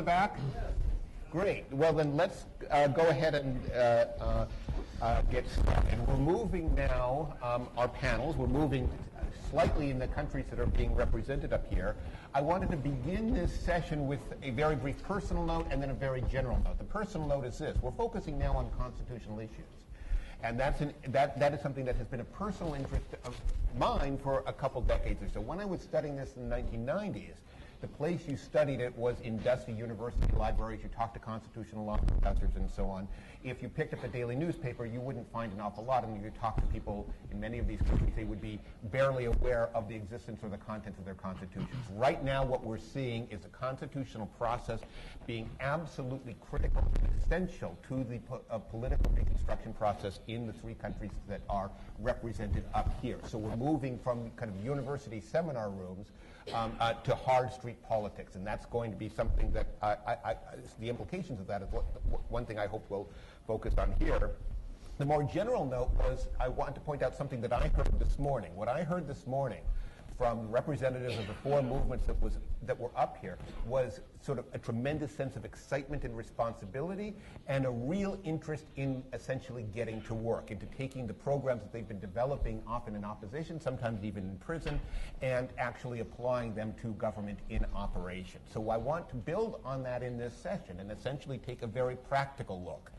back? Great. Well, then let's go ahead and get started. We're moving now our panels. We're moving slightly in the countries that are being represented up here. I wanted to begin this session with a very brief personal note and then a very general note. The personal note is this. We're focusing now on constitutional issues. And that is something that has been a personal interest of mine for a couple decades or so. When I was studying this in the 1990s, the place you studied it was in dusty university libraries. You talked to constitutional law professors and so on. If you picked up a daily newspaper, you wouldn't find an awful lot. And if you talk to people in many of these countries, they would be barely aware of the existence or the contents of their constitutions. Right now, what we're seeing is a constitutional process being absolutely critical and essential to the political reconstruction process in the three countries that are represented up here. So we're moving from kind of university seminar rooms to hard street politics, and that's going to be something that the implications of that is one thing I hope we'll focus on here. The more general note was I want to point out something that I heard this morning. What I heard this morning from representatives of the four movements that were up here was sort of a tremendous sense of excitement and responsibility and a real interest in essentially getting to work, into taking the programs that they've been developing, often in opposition, sometimes even in prison, and actually applying them to government in operation. So I want to build on that in this session and essentially take a very practical look.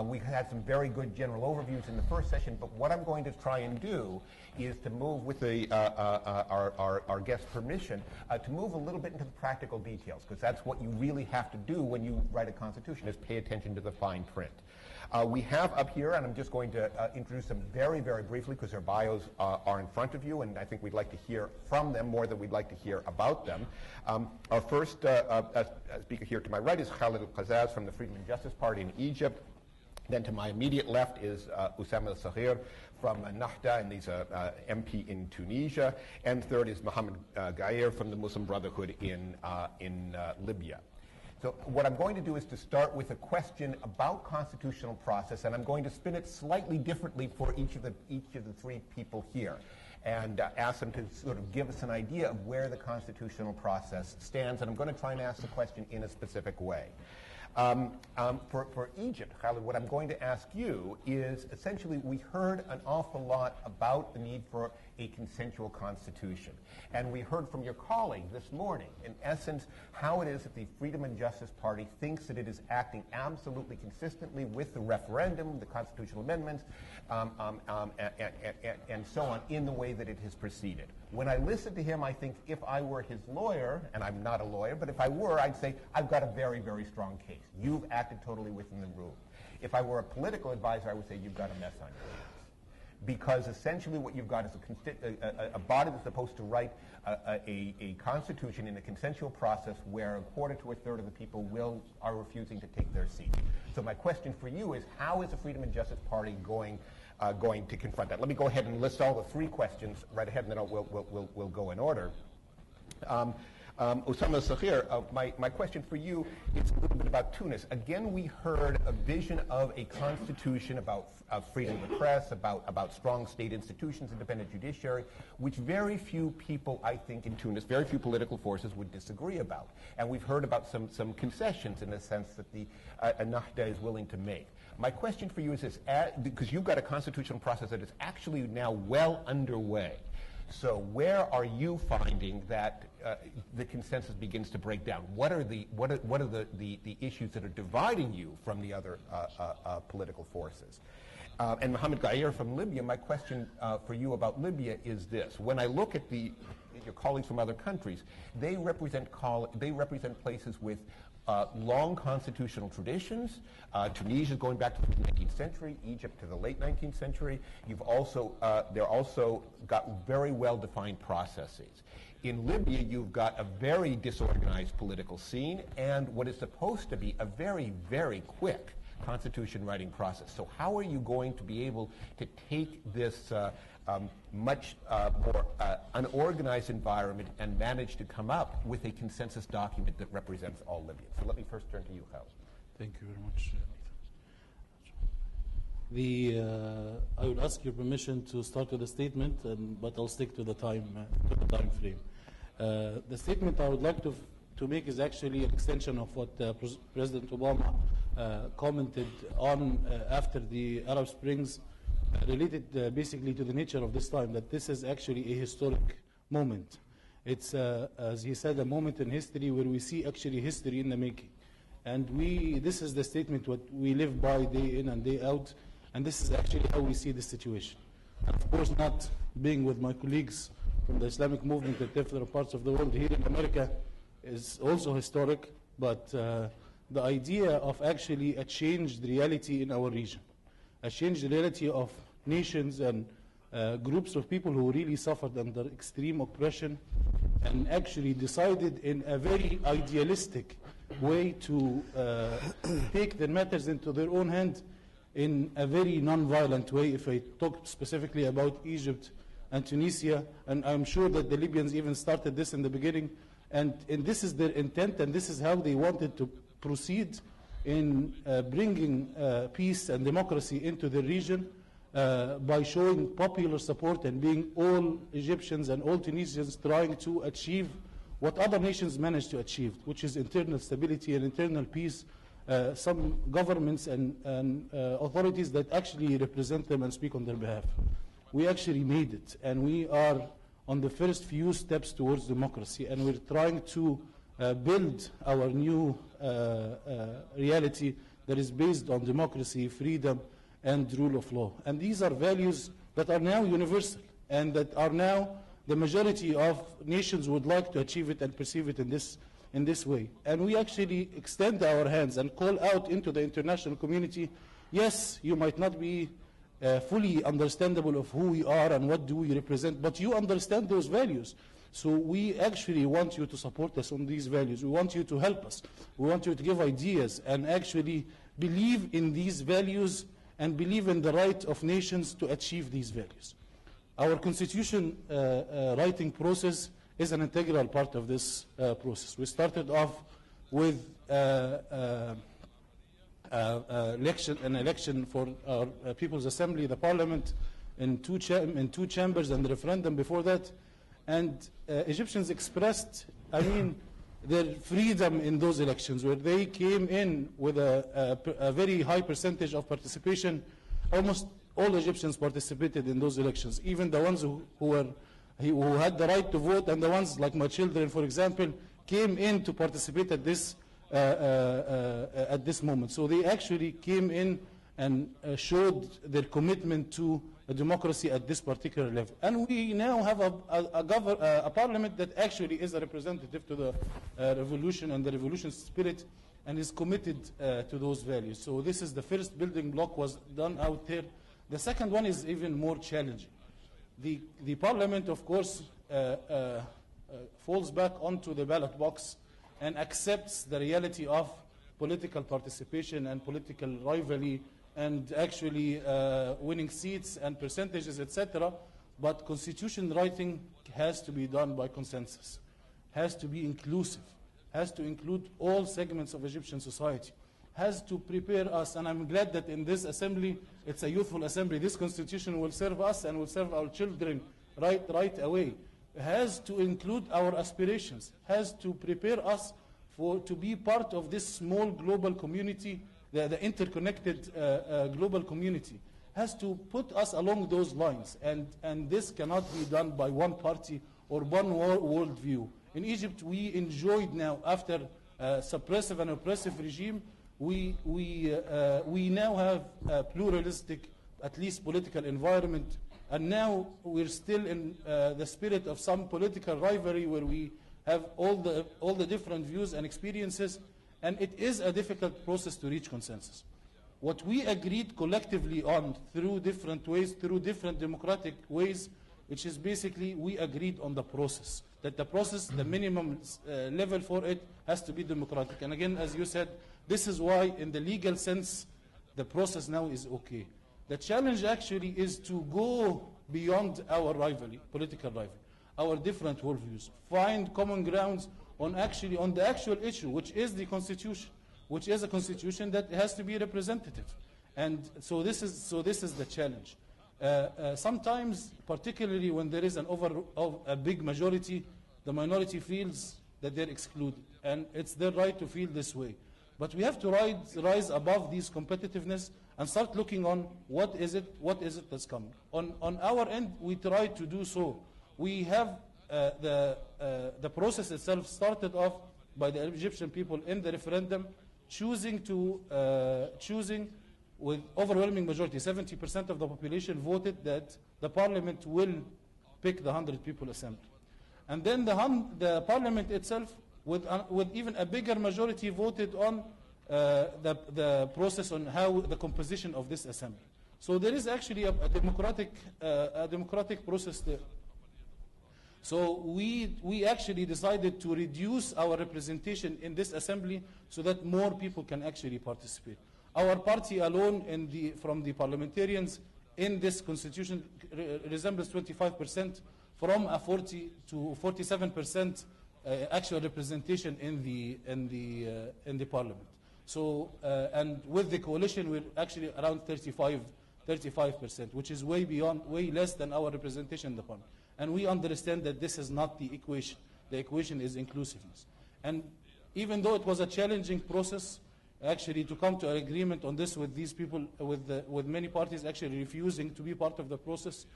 We had some very good general overviews in the first session, but what I'm going to try and do is to move with our guest's permission, to move a little bit into the practical details, because that's what you really have to do when you write a constitution, is pay attention to the fine print. We have up here, and I'm just going to introduce them very, very briefly, because their bios are in front of you, and I think we'd like to hear from them more than we'd like to hear about them. Our first speaker here to my right is Khalid al-Qazzaz from the Freedom and Justice Party in Egypt. Then to my immediate left is Oussama al-Saghir from Nahda, and he's a MP in Tunisia. And third is Mohammed Gayer from the Muslim Brotherhood in Libya. So what I'm going to do is to start with a question about constitutional process, and I'm going to spin it slightly differently for each of the three people here, and ask them to sort of give us an idea of where the constitutional process stands. And I'm going to try and ask the question in a specific way. For Egypt, Khalid, what I'm going to ask you is, essentially, we heard an awful lot about the need for a consensual constitution. And we heard from your colleague this morning, in essence, how it is that the Freedom and Justice Party thinks that it is acting absolutely consistently with the referendum, the constitutional amendments, and so on, in the way that it has proceeded. When I listen to him, I think if I were his lawyer, and I'm not a lawyer, but if I were, I'd say, I've got a very, very strong case. You've acted totally within the rule. If I were a political advisor, I would say, you've got a mess on your hands. Because essentially what you've got is a body that's supposed to write a constitution in a consensual process where a quarter to a third of the people are refusing to take their seat. So my question for you is, how is the Freedom and Justice Party going to confront that? Let me go ahead and list all the three questions right ahead, and then we'll go in order. Oussama al-Saghir, my question for you is a little bit about Tunis. Again, we heard a vision of a constitution about freedom of the press, about strong state institutions, independent judiciary, which very few people, I think, in Tunis, very few political forces would disagree about. And we've heard about some concessions in the sense that the Nahda is willing to make. My question for you is this, because you've got a constitutional process that is actually now well underway. So where are you finding that the consensus begins to break down? What are the issues that are dividing you from the other political forces? And Mohammed Gayer from Libya, my question for you about Libya is this. When I look at your colleagues from other countries, they represent places with long constitutional traditions. Tunisia going back to the 19th century, Egypt to the late 19th century. They're also got very well-defined processes. In Libya, you've got a very disorganized political scene and what is supposed to be a very, very quick constitution writing process. So how are you going to be able to take this much more unorganized environment and manage to come up with a consensus document that represents all Libyans? So let me first turn to you, Khalid. Thank you very much. I would ask your permission to start with a statement, but I'll stick to the time frame. The statement I would like to to make is actually an extension of what President Obama commented on after the Arab Springs, related basically to the nature of this time, that this is actually a historic moment. It's, as he said, a moment in history where we see actually history in the making. And this is the statement what we live by day in and day out, and this is actually how we see the situation. And of course, not being with my colleagues from the Islamic movement in different parts of the world, here in America is also historic, but the idea of actually a changed reality in our region, a changed reality of nations and groups of people who really suffered under extreme oppression and actually decided in a very idealistic way to take their matters into their own hand in a very non-violent way, if I talk specifically about Egypt and Tunisia, and I'm sure that the Libyans even started this in the beginning, and this is their intent, and this is how they wanted to proceed in bringing peace and democracy into the region by showing popular support and being all Egyptians and all Tunisians trying to achieve what other nations managed to achieve, which is internal stability and internal peace, some governments and authorities that actually represent them and speak on their behalf. We actually made it, and we are on the first few steps towards democracy, and we're trying to build our new reality that is based on democracy, freedom, and rule of law. And these are values that are now universal, and that are now the majority of nations would like to achieve it and perceive it in this way. And we actually extend our hands and call out into the international community, yes, you might not be fully understandable of who we are and what do we represent, but you understand those values. So we actually want you to support us on these values. We want you to help us. We want you to give ideas and actually believe in these values and believe in the right of nations to achieve these values. Our constitution writing process is an integral part of this process. We started off with an election for our People's Assembly, the Parliament, in two chambers, and the referendum before that. And Egyptians expressed, their freedom in those elections, where they came in with a very high percentage of participation. Almost all Egyptians participated in those elections, even the ones who had the right to vote, and the ones like my children, for example, came in to participate at this moment. So they actually came in and showed their commitment to a democracy at this particular level. And we now have a parliament that actually is a representative to the revolution and the revolution spirit, and is committed to those values. So this is the first building block was done out there. The second one is even more challenging. The parliament, of course, falls back onto the ballot box and accepts the reality of political participation and political rivalry and actually winning seats and percentages, etc. But constitution writing has to be done by consensus, has to be inclusive, has to include all segments of Egyptian society, has to prepare us, and I'm glad that in this assembly, it's a youthful assembly, this constitution will serve us and will serve our children right away, has to include our aspirations, has to prepare us to be part of this small global community, the interconnected global community, has to put us along those lines, and this cannot be done by one party or one world view. In Egypt, we enjoyed now, after a suppressive and oppressive regime, we now have a pluralistic, at least political environment, and now we're still in the spirit of some political rivalry where we have all the different views and experiences, and it is a difficult process to reach consensus. What we agreed collectively on through different ways, through different democratic ways, which is basically we agreed on the process, that the process, the minimum level for it has to be democratic. And again, as you said, this is why in the legal sense, the process now is okay. The challenge actually is to go beyond our rivalry, political rivalry, our different worldviews, find common grounds on the actual issue, which is the constitution, which is a constitution that has to be representative. And so this is the challenge. Sometimes, particularly when there is a big majority, the minority feels that they're excluded. And it's their right to feel this way. But we have to rise above these competitiveness and start looking on what is it that's coming. On our end, we try to do so. We have the process itself started off by the Egyptian people in the referendum, choosing with overwhelming majority, 70% of the population voted that the parliament will pick the 100 people assembly. And then the parliament itself, with even a bigger majority, voted on the process on how the composition of this assembly. So there is actually a democratic process there. So we actually decided to reduce our representation in this assembly so that more people can actually participate. Our party alone from the parliamentarians in this constitution resembles 25%, from a 40 to 47% actual representation in the parliament. So and with the coalition, we're actually around 35%, which is way less than our representation in the parliament. And we understand that this is not the equation. The equation is inclusiveness. And even though it was a challenging process, actually to come to an agreement on this with these people, with many parties actually refusing to be part of the process,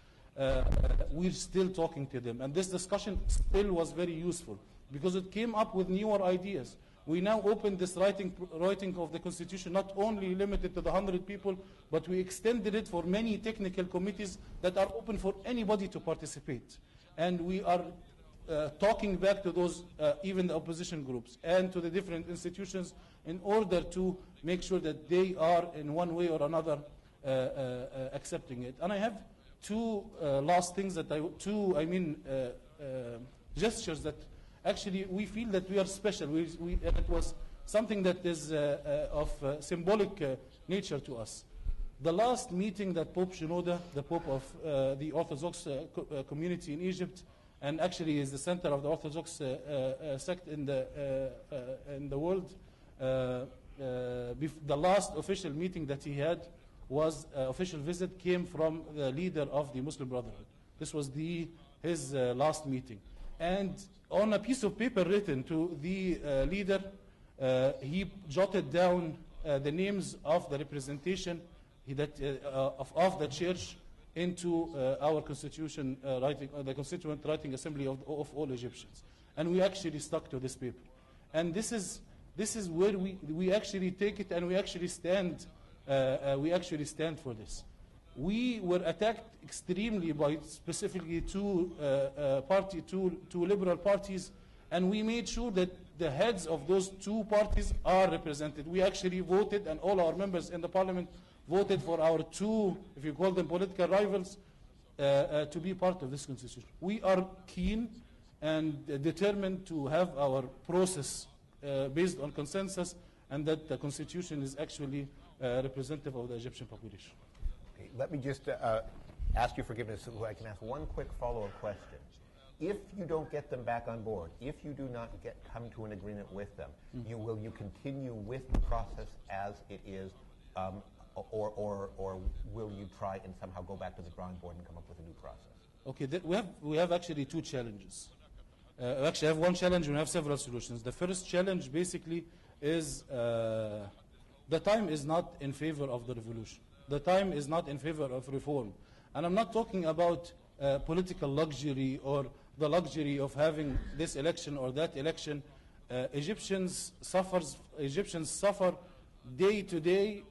we're still talking to them. And this discussion still was very useful because it came up with newer ideas. We now open this writing of the Constitution not only limited to the 100 people, but we extended it for many technical committees that are open for anybody to participate. And we are talking back to those, even the opposition groups, and to the different institutions in order to make sure that they are in one way or another accepting it. And I have two last things gestures that actually we feel that we are special. And it was something that is of symbolic nature to us. The last meeting that Pope Shenouda, the Pope of the Orthodox community in Egypt, and actually is the center of the Orthodox sect in the world, the last official meeting that he had was official visit came from the leader of the Muslim Brotherhood. This was his last meeting. And on a piece of paper written to the leader, he jotted down the names of the representation of the church into our constitution the Constituent Writing Assembly of all Egyptians. And we actually stuck to this paper. And this is where we actually take it, and we actually stand for this. We were attacked extremely by specifically two liberal parties, and we made sure that the heads of those two parties are represented. We actually voted, and all our members in the parliament voted for our two, if you call them political rivals, to be part of this constitution. We are keen and determined to have our process based on consensus, and that the constitution is actually representative of the Egyptian population. Okay, let me just ask you forgiveness so I can ask one quick follow-up question. If you don't get them back on board, if you do not come to an agreement with them, will you continue with the process as it is, or will you try and somehow go back to the drawing board and come up with a new process? Okay, we have actually two challenges. We actually have one challenge and we have several solutions. The first challenge basically is the time is not in favor of the revolution. The time is not in favor of reform. And I'm not talking about political luxury or the luxury of having this election or that election. Egyptians suffer day to day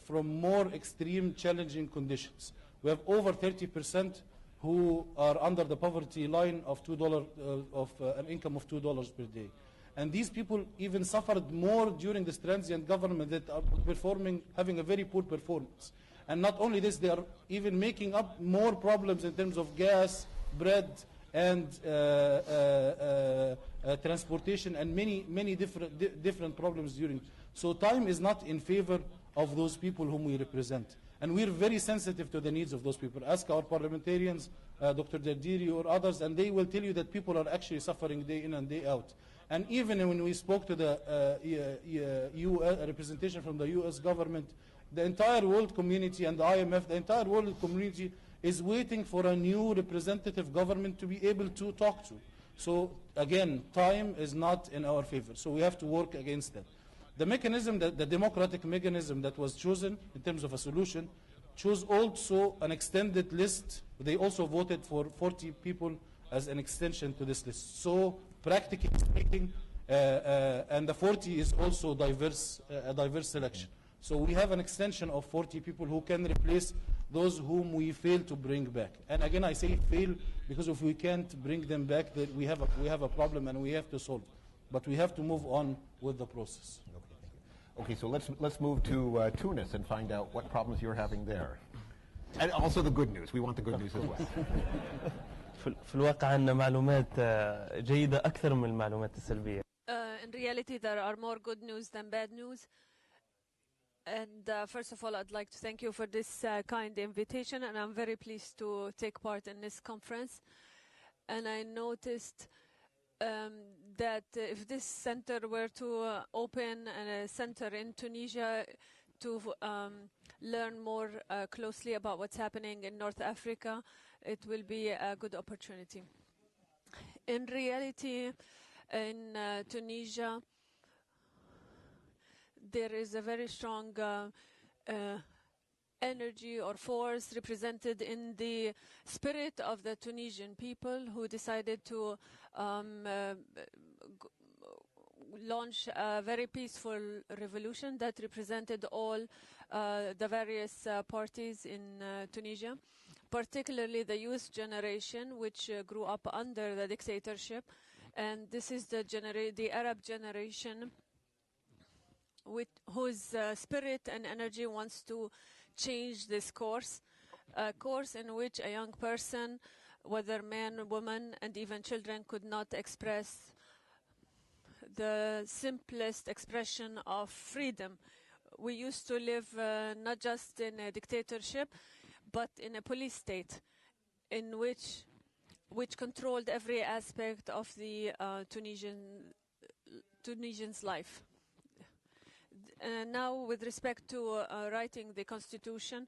from more extreme challenging conditions. We have over 30% who are under the poverty line of $2 of an income of $2 per day. And these people even suffered more during this transient government that are having a very poor performance. And not only this, they are even making up more problems in terms of gas, bread, and transportation, and many different problems during. So time is not in favor of those people whom we represent. And we're very sensitive to the needs of those people. Ask our parliamentarians, Dr. Dardiri or others, and they will tell you that people are actually suffering day in and day out. And even when we spoke to the representation from the US government, the entire world community and the IMF, the entire world community is waiting for a new representative government to be able to talk to. So again, time is not in our favor. So we have to work against that. The mechanism, the democratic mechanism that was chosen in terms of a solution, chose also an extended list. They also voted for 40 people as an extension to this list. So practically speaking, and the 40 is also a diverse selection. So we have an extension of 40 people who can replace those whom we fail to bring back. And again, I say fail because if we can't bring them back, then we have a problem and we have to solve it. But we have to move on with the process. Okay, thank you. Okay, so let's move to Tunis and find out what problems you're having there. And also the good news. We want the good news as well. في الواقع عندنا معلومات جيدة أكثر من المعلومات السلبية. In reality, there are more good news than bad news. And first of all, I'd like to thank you for this kind invitation, and I'm very pleased to take part in this conference. And I noticed that if this center were to open a center in Tunisia to learn more closely about what's happening in North Africa, it will be a good opportunity. In reality, in Tunisia, there is a very strong energy or force represented in the spirit of the Tunisian people who decided to launch a very peaceful revolution that represented all the various parties in Tunisia, particularly the youth generation, which grew up under the dictatorship. And this is the Arab generation whose spirit and energy wants to change this course, a course in which a young person, whether man, woman, and even children, could not express the simplest expression of freedom. We used to live not just in a dictatorship, but in a police state, in which controlled every aspect of the Tunisian's life. Now, with respect to writing the constitution,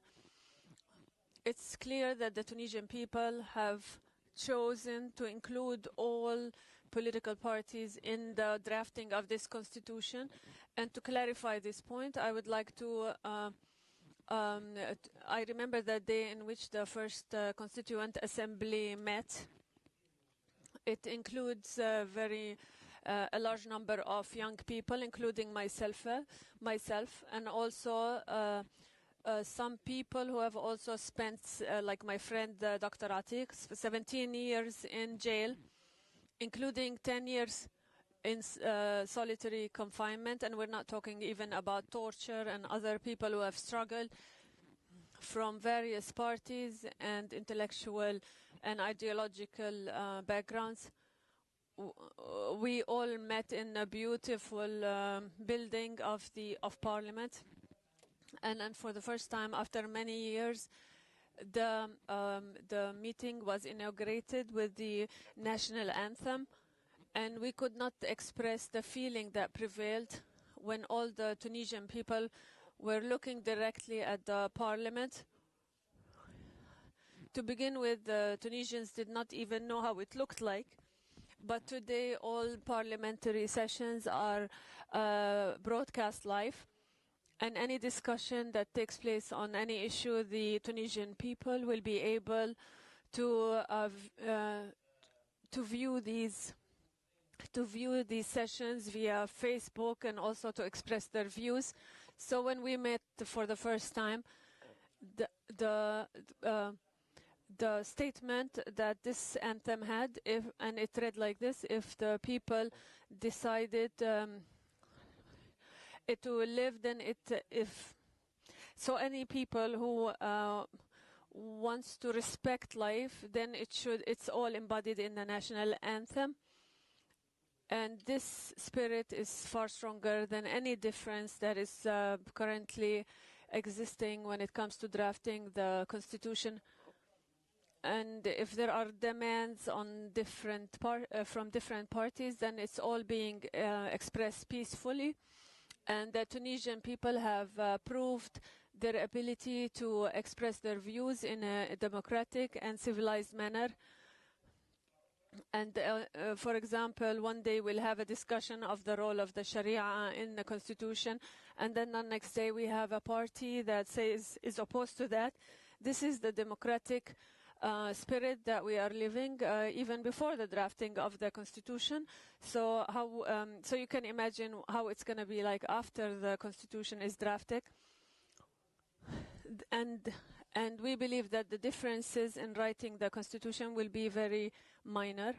it's clear that the Tunisian people have chosen to include all political parties in the drafting of this constitution. And to clarify this point, I would like to I remember the day in which the first Constituent Assembly met. It includes a large number of young people, including myself, and also some people who have also spent, like my friend Dr. Atiq, 17 years in jail, including 10 years in solitary confinement, and we're not talking even about torture and other people who have struggled from various parties and intellectual and ideological backgrounds. We all met in a beautiful building of Parliament, and for the first time after many years, the meeting was inaugurated with the national anthem. And we could not express the feeling that prevailed when all the Tunisian people were looking directly at the parliament. To begin with, the Tunisians did not even know how it looked like. But today, all parliamentary sessions are broadcast live. And any discussion that takes place on any issue, the Tunisian people will be able to view these sessions via Facebook and also to express their views. So when we met for the first time, the statement that this anthem had, and it read like this: if the people decided it to live, then so any people who wants to respect life, then it's all embodied in the national anthem. And this spirit is far stronger than any difference that is currently existing when it comes to drafting the constitution. And if there are demands on from different parties, then it's all being expressed peacefully. And the Tunisian people have proved their ability to express their views in a democratic and civilized manner. And for example, one day we'll have a discussion of the role of the sharia in the constitution, and then the next day we have a party that says is opposed to that. This is the democratic spirit that we are living even before the drafting of the constitution. So so you can imagine how it's going to be like after the constitution is drafted. And we believe that the differences in writing the constitution will be very minor.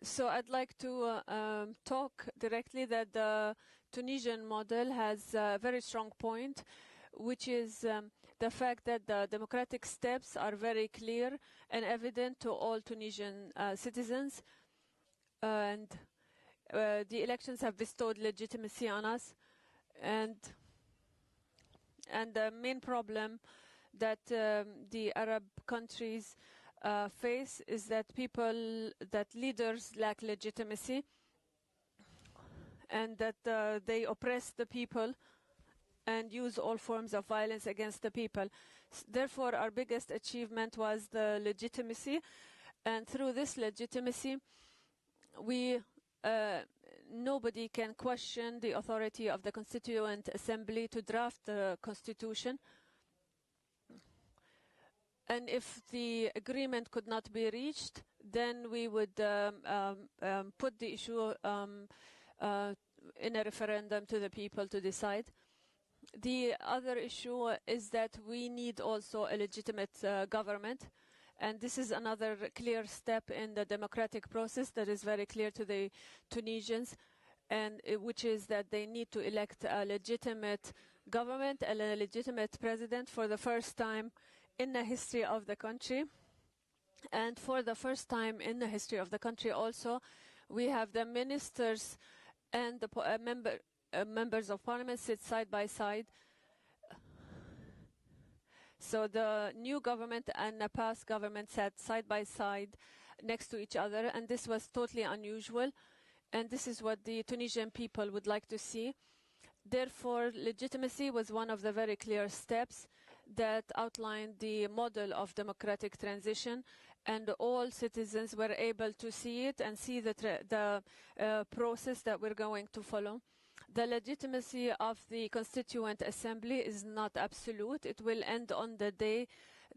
So I'd like to talk directly that the Tunisian model has a very strong point, which is the fact that the democratic steps are very clear and evident to all Tunisian citizens. And the elections have bestowed legitimacy on us. And the main problem that the Arab countries face is that leaders lack legitimacy, and that they oppress the people and use all forms of violence against the people. Therefore, our biggest achievement was the legitimacy, and through this legitimacy, nobody can question the authority of the Constituent Assembly to draft the constitution. And if the agreement could not be reached, then we would put the issue in a referendum to the people to decide. The other issue is that we need also a legitimate government. And this is another clear step in the democratic process that is very clear to the Tunisians, and which is that they need to elect a legitimate government and a legitimate president for the first time in the history of the country. And for the first time in the history of the country also, we have the ministers and the members of parliament sit side by side. So the new government and the past government sat side by side next to each other, and this was totally unusual. And this is what the Tunisian people would like to see. Therefore, legitimacy was one of the very clear steps that outlined the model of democratic transition, and all citizens were able to see it and see the process that we're going to follow. The legitimacy of the Constituent Assembly is not absolute. It will end on the day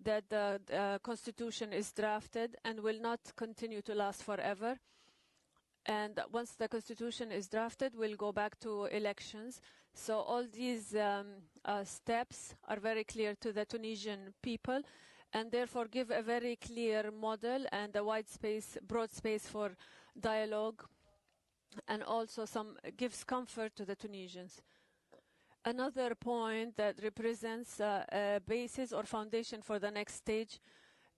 that the Constitution is drafted and will not continue to last forever. And once the Constitution is drafted, we'll go back to elections. So all these steps are very clear to the Tunisian people, and therefore give a very clear model and a broad space for dialogue, and also gives comfort to the Tunisians. Another point that represents a basis or foundation for the next stage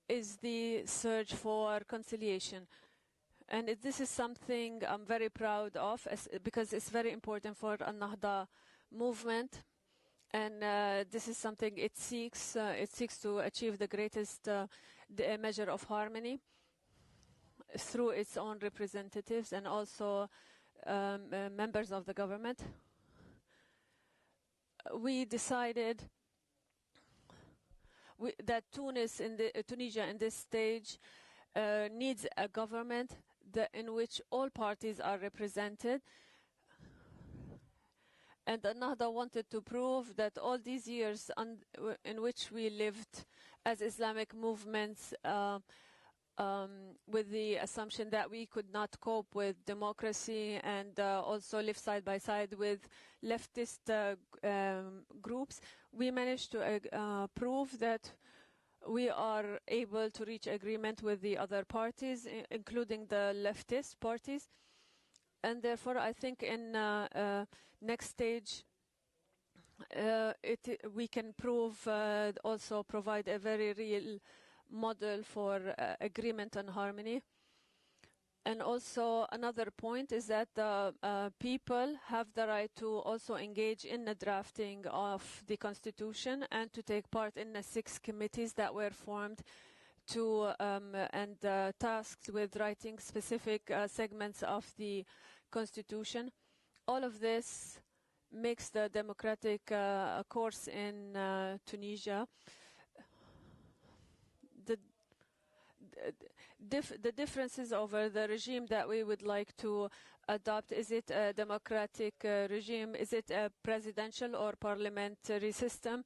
is the search for conciliation. And this is something I'm very proud of, because it's very important for Al-Nahda movement. And this is something it seeks to achieve the greatest measure of harmony through its own representatives and also members of the government. We decided that Tunisia in this stage needs a government in which all parties are represented. And Al-Nahda wanted to prove that all these years in which we lived as Islamic movements with the assumption that we could not cope with democracy and also live side by side with leftist groups, we managed to prove that we are able to reach agreement with the other parties, including the leftist parties. And therefore, I think in next stage, we can also provide a very real model for agreement and harmony. And also another point is that the people have the right to also engage in the drafting of the constitution and to take part in the 6 committees that were formed to and tasked with writing specific segments of the constitution. All of this makes the democratic course in Tunisia. The differences over the regime that we would like to adopt, is it a democratic regime, is it a presidential or parliamentary system?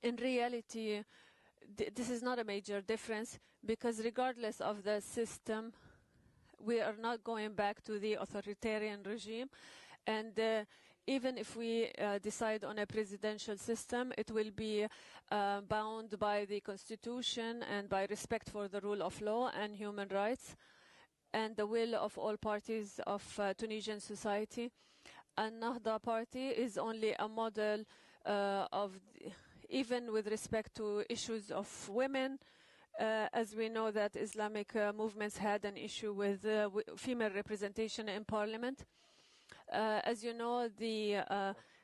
In reality, this is not a major difference, because regardless of the system, we are not going back to the authoritarian regime. And even if we decide on a presidential system, it will be bound by the constitution and by respect for the rule of law and human rights and the will of all parties of Tunisian society. Al-Nahda party is only a model even with respect to issues of women, as we know that Islamic movements had an issue with female representation in parliament. As you know, the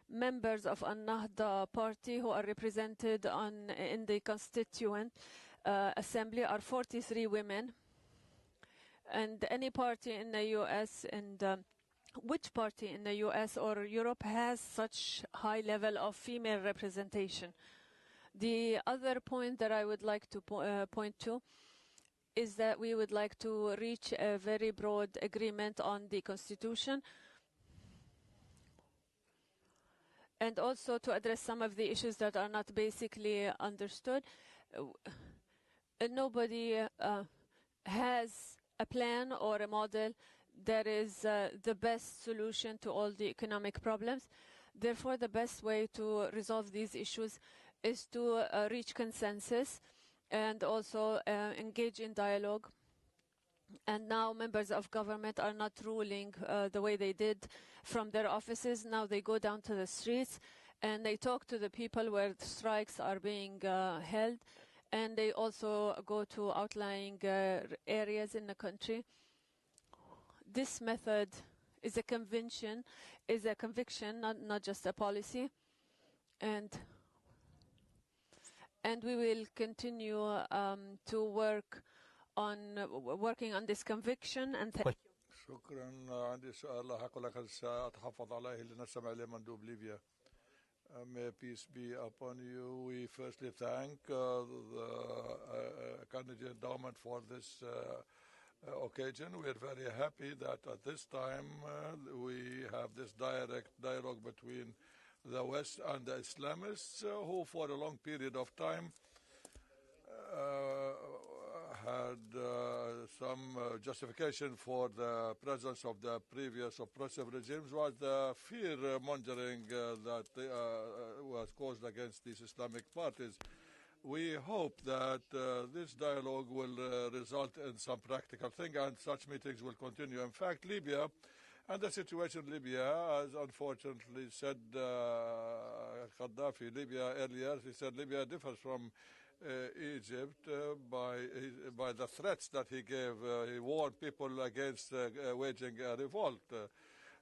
members of Al-Nahda party who are represented in the Constituent Assembly are 43 women. And any party in the US, and which party in the US or Europe has such high level of female representation? The other point that I would like to point to is that we would like to reach a very broad agreement on the constitution, and also to address some of the issues that are not basically understood. Nobody has a plan or a model that is the best solution to all the economic problems. Therefore, the best way to resolve these issues is to reach consensus and also engage in dialogue. And now members of government are not ruling the way they did from their offices. Now they go down to the streets and they talk to the people where the strikes are being held, and they also go to outlying areas in the country. This method is a conviction, not just a policy. And we will continue to working on this conviction. And شكرا. عندي سؤال هقول لك سأتحفظ عليه لنستمع إلى مندوب ليبيا. May peace be upon you. We firstly thank the Carnegie Endowment for this occasion. We are very happy that at this time we have this direct dialogue between the West and the Islamists, who for a long period of time had some justification for the presence of the previous oppressive regimes, was the fear-mongering that was caused against these Islamic parties. We hope that this dialogue will result in some practical thing, and such meetings will continue. In fact, Libya and the situation in Libya, as unfortunately said Gaddafi, Libya earlier, he said Libya differs from Egypt by the threats that he gave. He warned people against waging a revolt.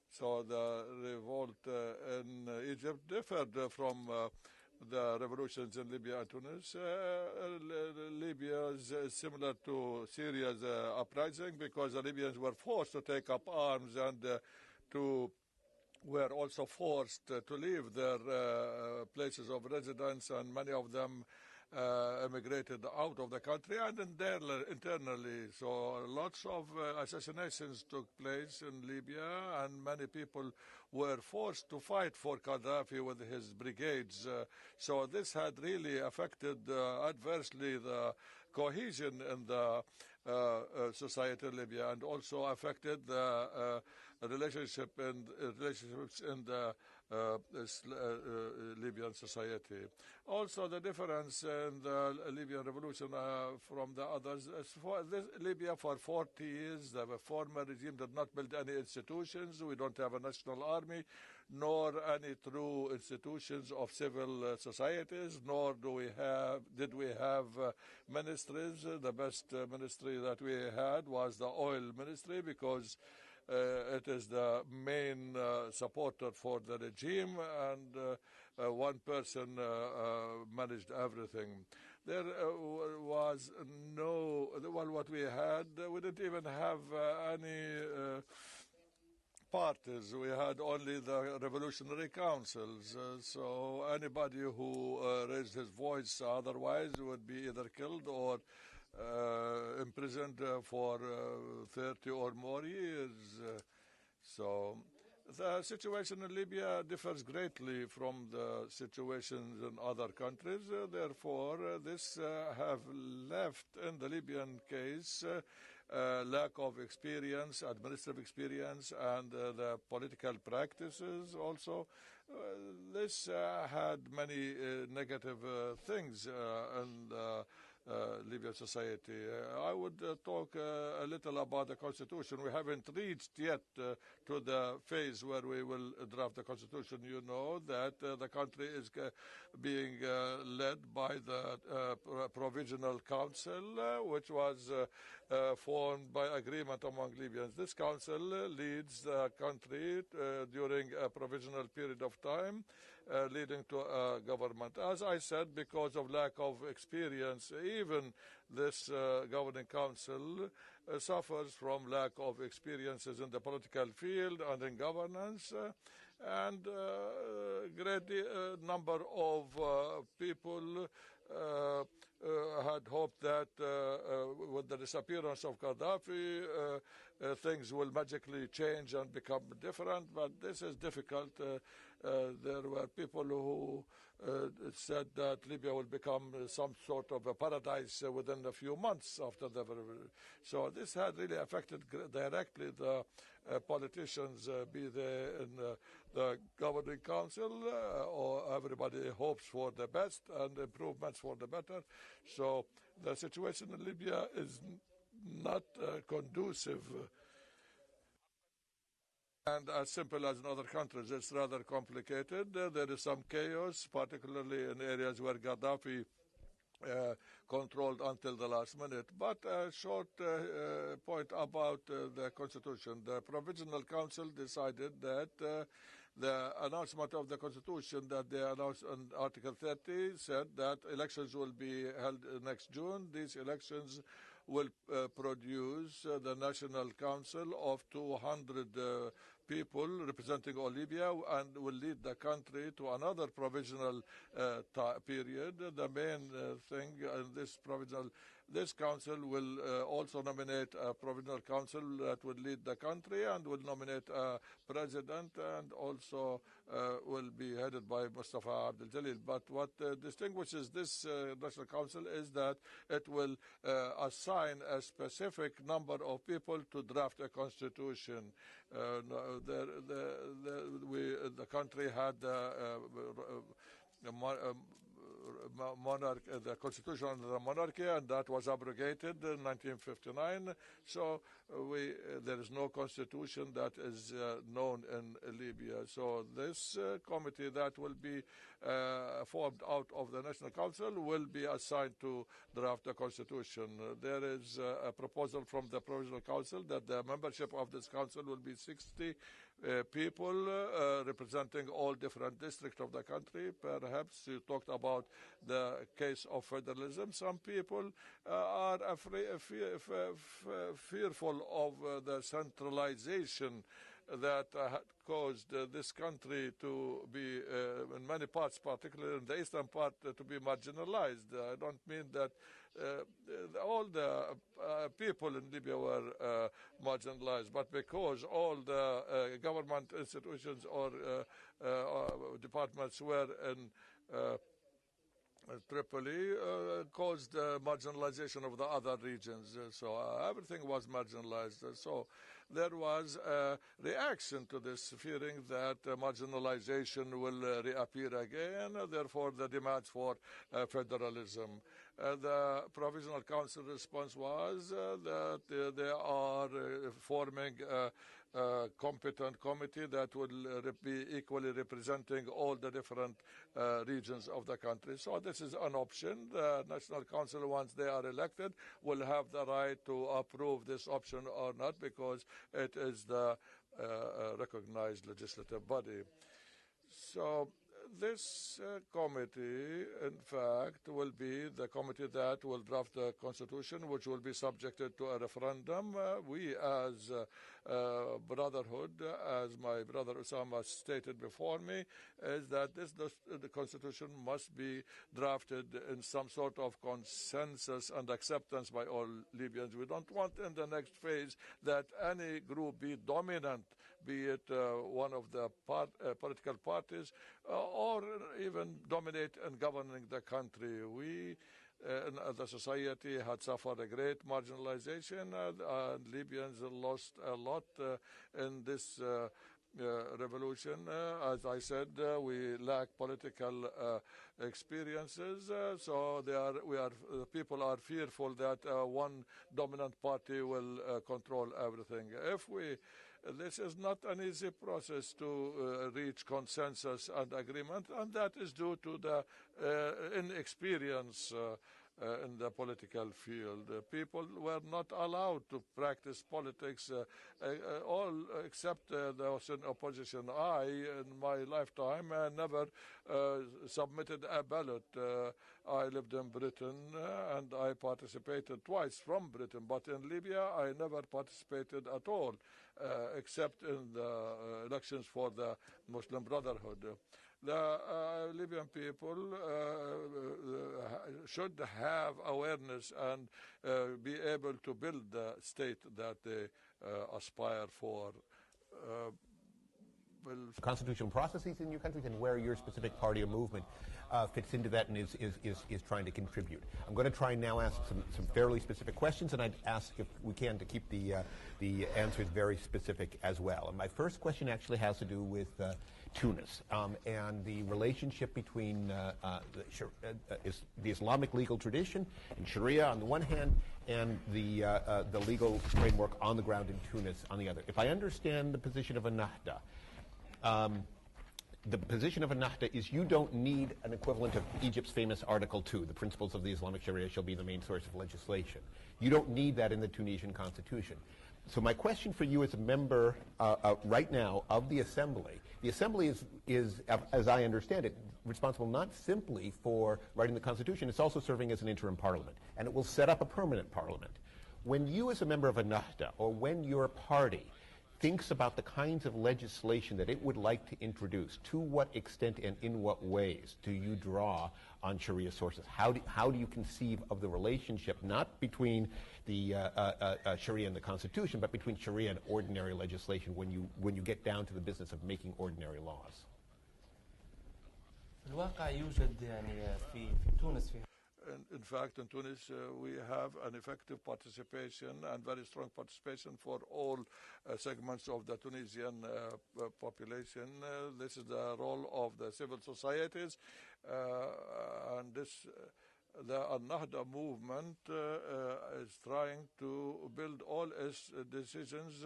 So the revolt in Egypt differed from the revolutions in Libya and Tunis. Libya is similar to Syria's uprising, because the Libyans were forced to take up arms and were also forced to leave their places of residence, and many of them emigrated out of the country and internally. So lots of assassinations took place in Libya, and many people were forced to fight for Gaddafi with his brigades. So this had really affected adversely the cohesion in the society in Libya, and also affected the relationships in the Libyan society. Also, the difference in the Libyan revolution from the others is Libya for 40 years, the former regime did not build any institutions. We don't have a national army, nor any true institutions of civil societies, nor did we have ministries. The best ministry that we had was the oil ministry, because it is the main supporter for the regime, and one person managed everything. There was no, well, what we had, we didn't even have any parties. We had only the revolutionary councils. So anybody who raised his voice otherwise would be either killed or imprisoned for 30 or more years. So the situation in Libya differs greatly from the situations in other countries. Therefore, this have left in the Libyan case lack of experience, administrative experience, and the political practices also. This had many negative things in Libyan society. I would talk a little about the constitution. We haven't reached yet to the phase where we will draft the constitution. You know that the country is being led by the Provisional Council, which was formed by agreement among Libyans. This council leads the country during a provisional period of time, leading to a government. As I said, because of lack of experience, even this governing council suffers from lack of experiences in the political field and in governance, and great number of people had hoped that with the disappearance of Gaddafi, things will magically change and become different, but this is difficult. There were people who said that Libya will become some sort of a paradise within a few months after the revolution. So this had really affected directly the politicians, be they in the governing council, or everybody hopes for the best and improvements for the better. So the situation in Libya is not conducive and as simple as in other countries. It's rather complicated. There is some chaos, particularly in areas where Gaddafi controlled until the last minute. But a short point about the constitution. The Provisional Council decided that the announcement of the constitution that they announced in Article 30 said that elections will be held next June. These elections will produce the National Council of 200 people representing all Libya, and will lead the country to another provisional period. The main thing in this council will also nominate a provisional council that will lead the country, and will nominate a president, and also will be headed by Mustafa Abdel Jalil. But what distinguishes this national council is that it will assign a specific number of people to draft a constitution. The country had the constitution under the monarchy, and that was abrogated in 1959. So there is no constitution that is known in Libya. So this committee that will be formed out of the National Council will be assigned to draft a constitution. There is a proposal from the Provisional Council that the membership of this council will be 60 people representing all different districts of the country. Perhaps you talked about the case of federalism. Some people are fearful of the centralization that had caused this country to be, in many parts, particularly in the eastern part, to be marginalized. I don't mean that all the people in Libya were marginalized, but because all the government institutions or departments were in Tripoli caused marginalization of the other regions. So everything was marginalized. So there was a reaction to this, fearing that marginalization will reappear again, therefore the demands for federalism. The Provisional Council response was that they are forming a competent committee that will be equally representing all the different regions of the country. So this is an option. The National Council, once they are elected, will have the right to approve this option or not, because it is the recognized legislative body. So this committee, in fact, will be the committee that will draft the constitution, which will be subjected to a referendum. We as Brotherhood, as my brother Osama stated before me, is that the constitution must be drafted in some sort of consensus and acceptance by all Libyans. We don't want in the next phase that any group be dominant, be it one of the political parties, or even dominate in governing the country. We the society had suffered a great marginalization, and Libyans lost a lot in this revolution. As I said, we lack political experiences, so people are fearful that one dominant party will control everything. This is not an easy process to reach consensus and agreement, and that is due to the inexperience in the political field. People were not allowed to practice politics, all except those in opposition. I, in my lifetime, never submitted a ballot. I lived in Britain and I participated twice from Britain, but in Libya I never participated at all, except in the elections for the Muslim Brotherhood. The Libyan people should have awareness and be able to build the state that they aspire for. Constitutional processes in your countries and where your specific party or movement fits into that and is trying to contribute. I'm going to try and now ask some fairly specific questions, and I'd ask if we can to keep the answers very specific as well. And my first question actually has to do with Tunis and the relationship between the Islamic legal tradition and Sharia on the one hand, and the legal framework on the ground in Tunis on the other. If I understand the position of Ennahda, the position of Ennahda is you don't need an equivalent of Egypt's famous Article 2, the principles of the Islamic Sharia shall be the main source of legislation. You don't need that in the Tunisian constitution. So my question for you as a member right now of the Assembly is, as I understand it, responsible not simply for writing the Constitution, it's also serving as an interim parliament, and it will set up a permanent parliament. When you as a member of Ennahda, or when your party thinks about the kinds of legislation that it would like to introduce, to what extent and in what ways do you draw on Sharia sources? How do you conceive of the relationship, not between the Sharia and the Constitution, but between Sharia and ordinary legislation when you get down to the business of making ordinary laws? الواقع يوجد يعني في تونس في In fact, in Tunis, we have an effective participation and very strong participation for all segments of the Tunisian population. This is the role of the civil societies, and the Al-Nahda movement is trying to build all its decisions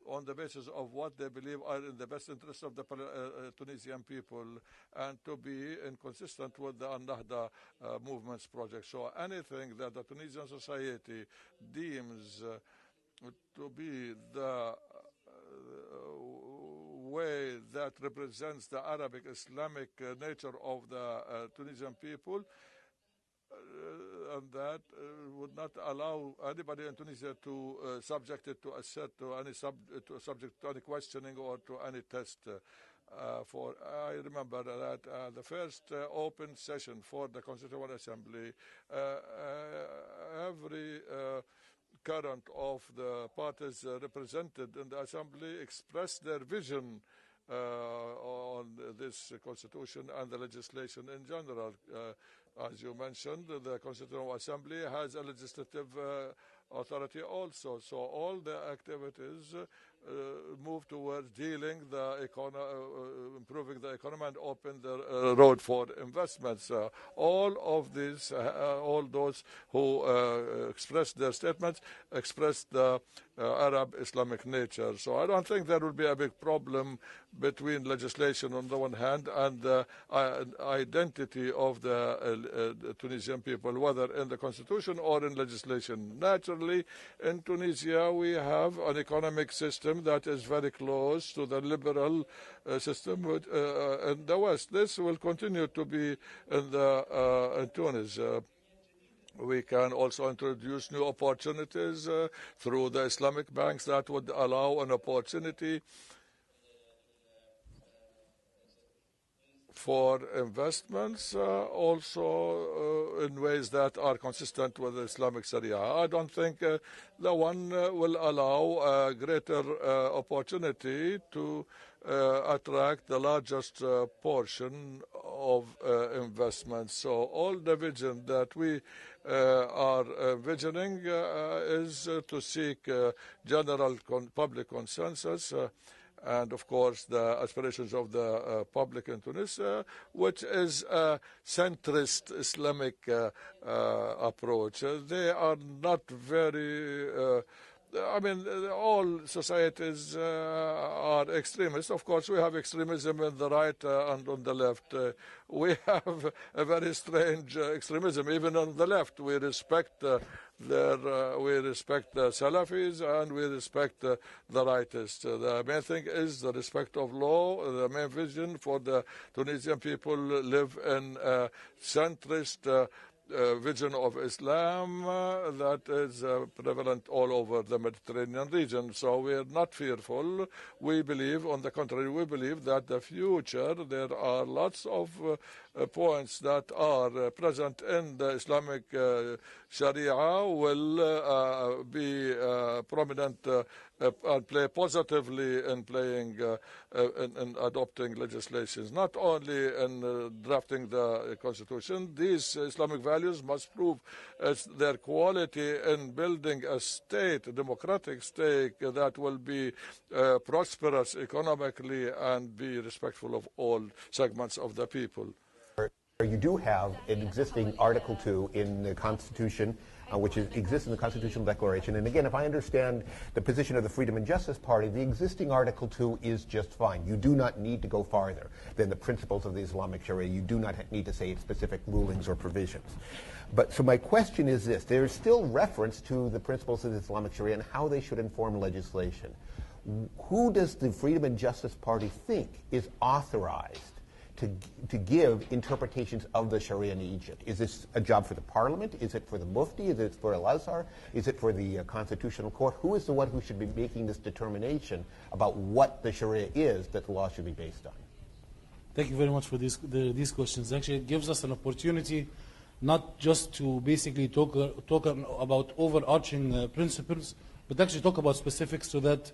on the basis of what they believe are in the best interest of the Tunisian people, and to be inconsistent with the Al-Nahda movement's project. So anything that the Tunisian society deems to be the way that represents the Arabic Islamic nature of the Tunisian people, and that would not allow anybody in Tunisia to subject it to subject to any questioning or to any test. I remember that the first open session for the Constitutional Assembly, every current of the parties represented in the Assembly expressed their vision on this constitution and the legislation in general. As you mentioned, the Constitutional Assembly has a legislative authority also. So all the activities move towards dealing improving the economy and open the road for investments. All of these, all those who expressed their statements expressed the Arab Islamic nature. So I don't think there will be a big problem between legislation on the one hand and the identity of the Tunisian people, whether in the constitution or in legislation. Naturally, in Tunisia, we have an economic system that is very close to the liberal system in the West. This will continue to be in Tunis. We can also introduce new opportunities through the Islamic banks that would allow an opportunity for investments, also in ways that are consistent with Islamic Sharia. I don't think the one will allow a greater opportunity to attract the largest portion of investments. So all the vision that we are envisioning is to seek general public consensus and, of course, the aspirations of the public in Tunisia, which is a centrist Islamic approach. They are not very... all societies are extremists. Of course, we have extremism in the right and on the left. We have a very strange extremism even on the left. We respect we respect the Salafis and we respect the rightists. The main thing is the respect of law. The main vision for the Tunisian people live in a centrist vision of Islam that is prevalent all over the Mediterranean region. So we are not fearful. We believe, on the contrary, we believe that the future, there are lots of points that are present in the Islamic Sharia will be prominent and play positively in in adopting legislations, not only in drafting the constitution. These Islamic values must prove their quality in building a state, a democratic state that will be prosperous economically and be respectful of all segments of the people. You do have an existing Article 2 in the Constitution, which exists in the Constitutional Declaration. And again, if I understand the position of the Freedom and Justice Party, the existing Article 2 is just fine. You do not need to go farther than the principles of the Islamic Sharia. You do not need to say specific rulings or provisions. But so my question is this. There is still reference to the principles of the Islamic Sharia and how they should inform legislation. Who does the Freedom and Justice Party think is authorized to give interpretations of the Sharia in Egypt? Is this a job for the Parliament? Is it for the Mufti? Is it for al-Azhar? Is it for the Constitutional Court? Who is the one who should be making this determination about what the Sharia is that the law should be based on? Thank you very much for these questions. Actually, it gives us an opportunity not just to basically talk about overarching principles, but actually talk about specifics so that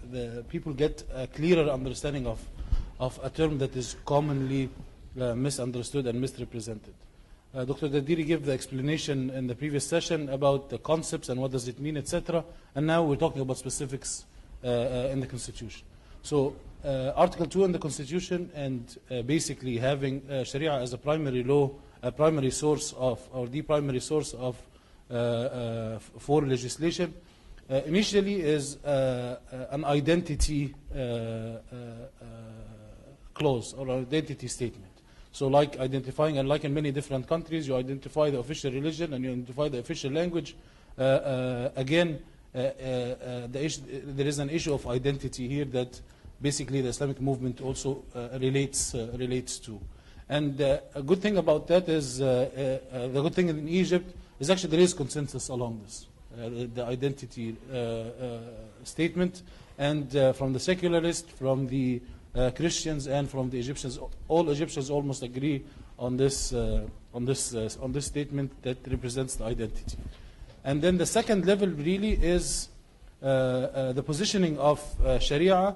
the people get a clearer understanding of a term that is commonly misunderstood and misrepresented. Dr. Dadiri gave the explanation in the previous session about the concepts and what does it mean, etc. And now we're talking about specifics in the Constitution. So Article 2 in the Constitution and basically having Sharia as a primary law, a primary source of, or the primary source of for legislation, initially is an identity clause or identity statement. So like identifying, and like in many different countries, you identify the official religion and you identify the official language. Again, there is an issue of identity here that basically the Islamic movement also relates to. And a good thing about that is, the good thing in Egypt is actually there is consensus along this. The identity statement, and from the secularists, from the Christians, and from the Egyptians, all Egyptians almost agree on this statement that represents the identity. And then the second level really is the positioning of Sharia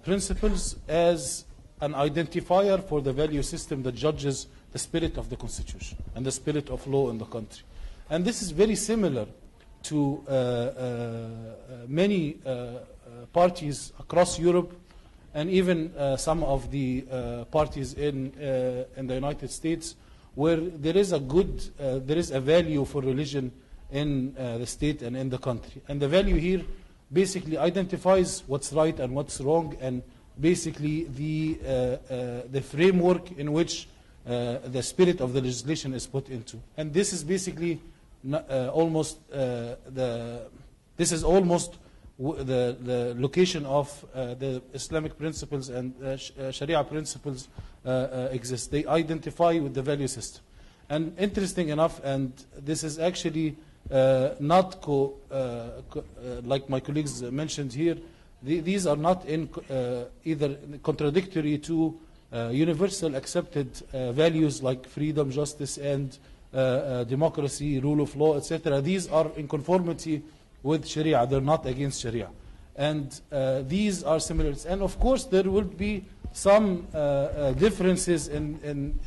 principles as an identifier for the value system that judges the spirit of the constitution and the spirit of law in the country. And this is very similar to many parties across Europe, and even some of the parties in the United States, where there is a value for religion in the state and in the country. And the value here basically identifies what's right and what's wrong, and basically the framework in which the spirit of the legislation is put into. And this is basically almost the location of the Islamic principles and Sharia principles exist. They identify with the value system. And interesting enough, and this is actually not like my colleagues mentioned here, these are not either contradictory to universal accepted values like freedom, justice, and democracy, rule of law, etc. These are in conformity with Sharia. They're not against Sharia. And these are similar. And of course, there will be some differences in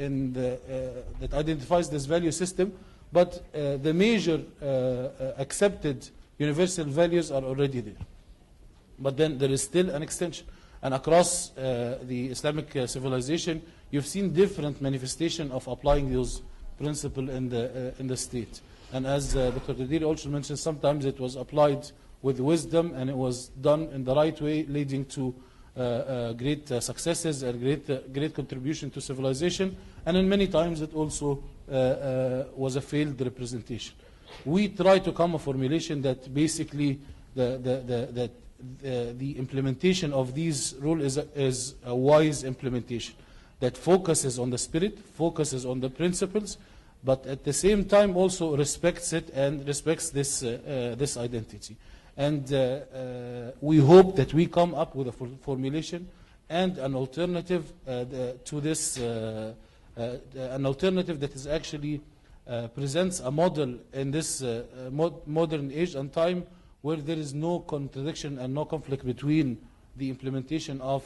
that identifies this value system, but the major accepted universal values are already there. But then there is still an extension. And across the Islamic civilization, you've seen different manifestation of applying those principles in the state. And as Dr. Tadiri also mentioned, sometimes it was applied with wisdom and it was done in the right way, leading to great successes and great contribution to civilization. And in many times it also was a failed representation. We try to come a formulation that basically the implementation of these rules is a wise implementation that focuses on the spirit, focuses on the principles, but at the same time also respects it and respects this identity. And we hope that we come up with a formulation and an alternative to this, an alternative that is actually presents a model in this modern age and time where there is no contradiction and no conflict between the implementation of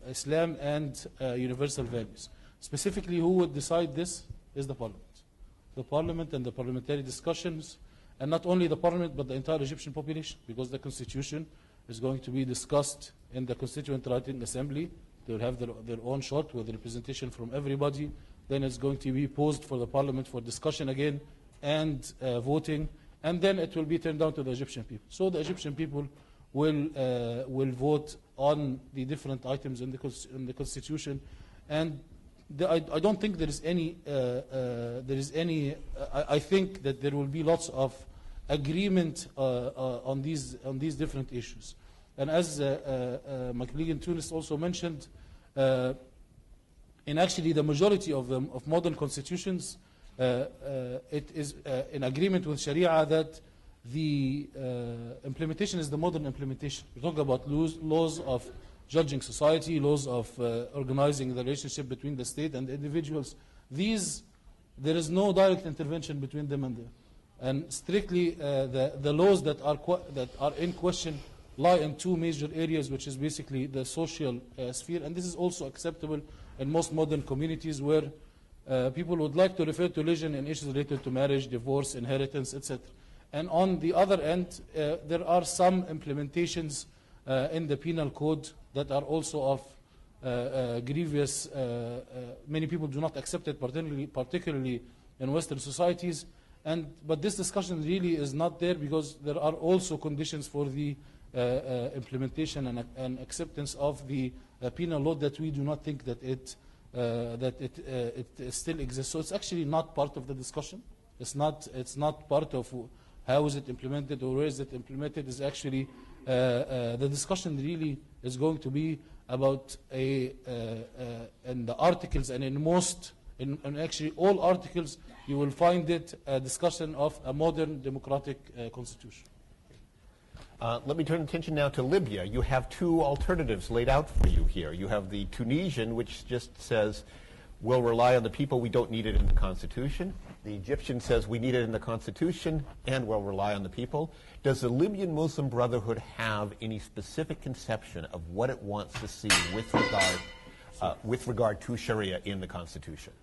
Islam and universal values. Specifically, who would decide this is the parliament. The parliament and the parliamentary discussions, and not only the parliament but the entire Egyptian population, because the constitution is going to be discussed in the Constituent Writing Assembly. They will have their own shot with representation from everybody. Then it's going to be posed for the parliament for discussion again and voting. And then it will be turned down to the Egyptian people. So the Egyptian people will vote on the different items in the constitution. And I don't think there is any. I think that there will be lots of agreement on these different issues. And as my colleague in Tunis also mentioned, in actually the majority of modern constitutions, it is in agreement with Sharia that the implementation is the modern implementation. We talk about laws of judging society, laws of organizing the relationship between the state and the individuals. There is no direct intervention between them and them. And strictly, the laws that are in question lie in two major areas, which is basically the social sphere. And this is also acceptable in most modern communities where people would like to refer to religion in issues related to marriage, divorce, inheritance, etc. And on the other end, there are some implementations in the penal code that are also of grievous. Many people do not accept it, particularly in Western societies. But this discussion really is not there because there are also conditions for the implementation and acceptance of the penal law that we do not think that it still exists. So it's actually not part of the discussion. It's not part of how is it implemented or where is it implemented. Is actually the discussion really is going to be about in the articles, and in actually all articles you will find it a discussion of a modern democratic constitution. Let me turn attention now to Libya. You have two alternatives laid out for you here. You have the Tunisian, which just says we'll rely on the people, we don't need it in the Constitution. The Egyptian says we need it in the Constitution, and we'll rely on the people. Does the Libyan Muslim Brotherhood have any specific conception of what it wants to see with regard to Sharia in the Constitution?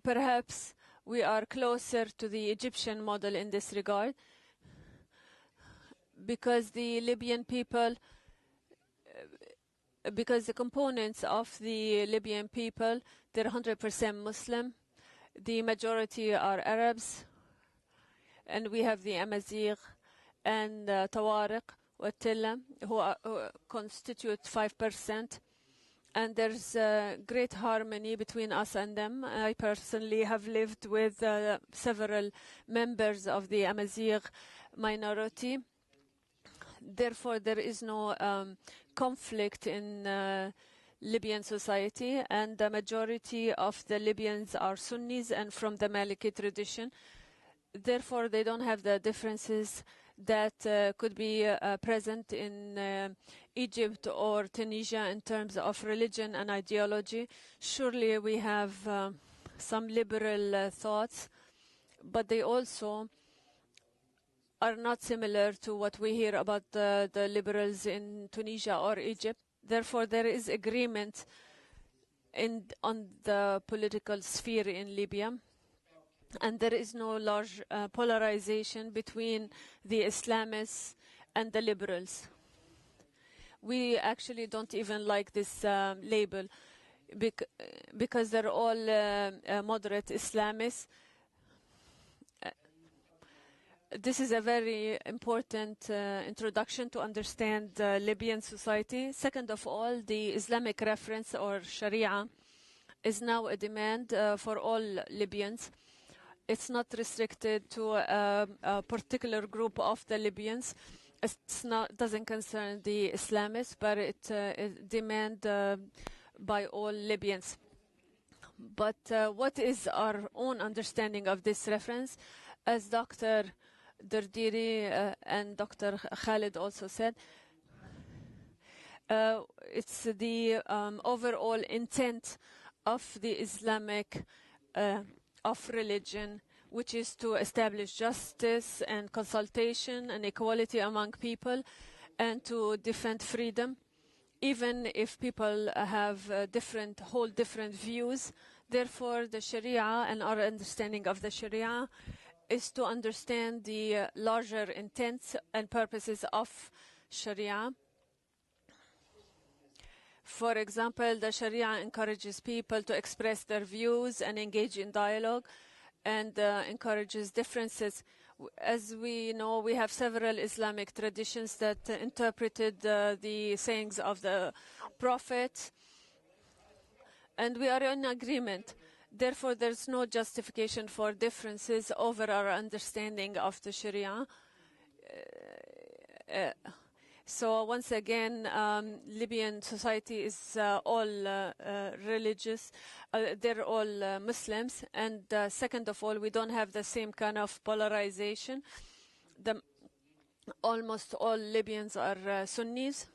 Perhaps we are closer to the Egyptian model in this regard, because the Libyan people, because the components of the Libyan people, they're 100% Muslim. The majority are Arabs, and we have the Amazigh and Tawariq, Watilla, who constitute 5%. And there's great harmony between us and them. I personally have lived with several members of the Amazigh minority. Therefore, there is no conflict in Libyan society, and the majority of the Libyans are Sunnis and from the Maliki tradition. Therefore, they don't have the differences that could be present in Egypt or Tunisia in terms of religion and ideology. Surely we have some liberal thoughts, but they also are not similar to what we hear about the liberals in Tunisia or Egypt. Therefore, there is agreement on the political sphere in Libya, and there is no large polarization between the Islamists and the liberals. We actually don't even like this label because they're all moderate Islamists. This is a very important introduction to understand Libyan society. Second of all, the Islamic reference or Sharia is now a demand for all Libyans. It's not restricted to a particular group of the Libyans. Doesn't concern the Islamists, but it demand by all Libyans. But what is our own understanding of this reference? As Dr. Dardiri and Dr. Khalid also said, it's the overall intent of the Islamic of religion, which is to establish justice and consultation and equality among people, and to defend freedom, even if people hold different views. Therefore, the Sharia and our understanding of the Sharia is to understand the larger intents and purposes of Sharia. For example, the Sharia encourages people to express their views and engage in dialogue, and encourages differences. As we know, we have several Islamic traditions that interpreted the sayings of the Prophet, and we are in agreement. Therefore, there's no justification for differences over our understanding of the Sharia. So once again, Libyan society is all religious. They're all Muslims. And second of all, we don't have the same kind of polarization. Almost all Libyans are Sunnis.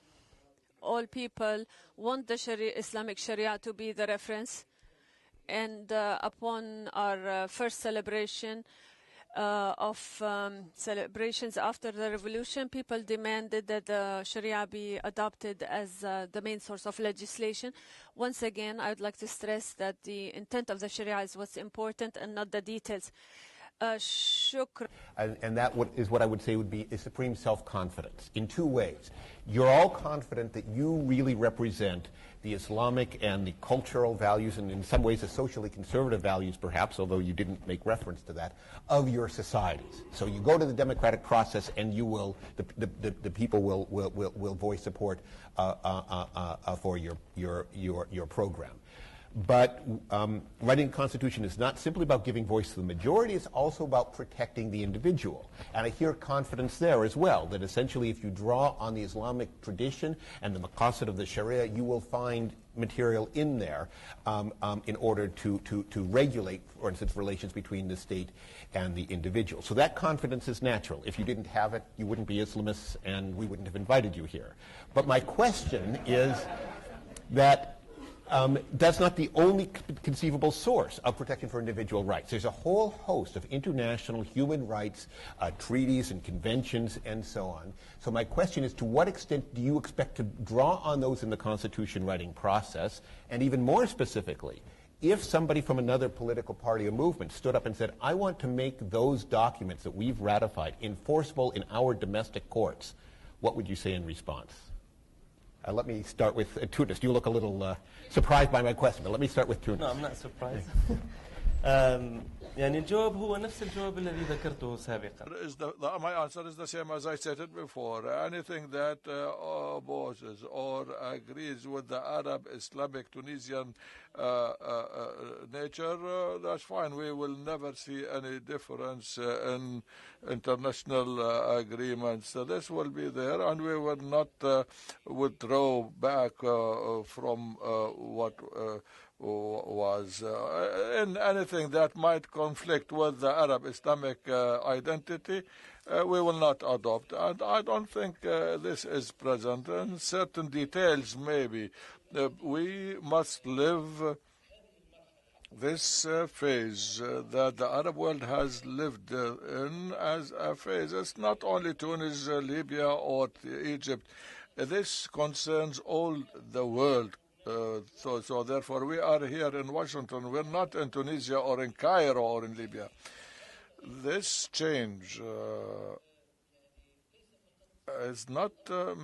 All people want the Islamic Sharia to be the reference. And upon our first celebration celebrations after the revolution, people demanded that the Sharia be adopted as the main source of legislation. Once again, I would like to stress that the intent of the Sharia is what's important and not the details. And that is what I would say would be a supreme self-confidence in two ways. You're all confident that you really represent the Islamic and the cultural values, and in some ways the socially conservative values perhaps, although you didn't make reference to that, of your societies. So you go to the democratic process and you will, the people will voice support for your program. But writing a constitution is not simply about giving voice to the majority, it's also about protecting the individual. And I hear confidence there as well, that essentially if you draw on the Islamic tradition and the maqasid of the sharia, you will find material in there in order to regulate, for instance, relations between the state and the individual. So that confidence is natural. If you didn't have it, you wouldn't be Islamists and we wouldn't have invited you here. But my question is that that's not the only conceivable source of protection for individual rights. There's a whole host of international human rights treaties and conventions and so on. So my question is, to what extent do you expect to draw on those in the constitution writing process? And even more specifically, if somebody from another political party or movement stood up and said, I want to make those documents that we've ratified enforceable in our domestic courts, what would you say in response? Let me start with Tunis. You look a little surprised by my question, but let me start with Tunis. No, I'm not surprised. يعني الجواب هو نفس الجواب الذي ذكرته سابقا. My answer is the same as I stated before. Anything that opposes or agrees with the Arab Islamic Tunisian nature, that's fine. We will never see any difference in international agreements. This will be there, and we will not withdraw back from what was in anything that might conflict with the Arab Islamic identity. We will not adopt, and I don't think this is present. In certain details, maybe we must live this phase that the Arab world has lived in as a phase. It's not only Tunis, Libya, or Egypt. This concerns all the world. So therefore, we are here in Washington. We're not in Tunisia or in Cairo or in Libya. This change is not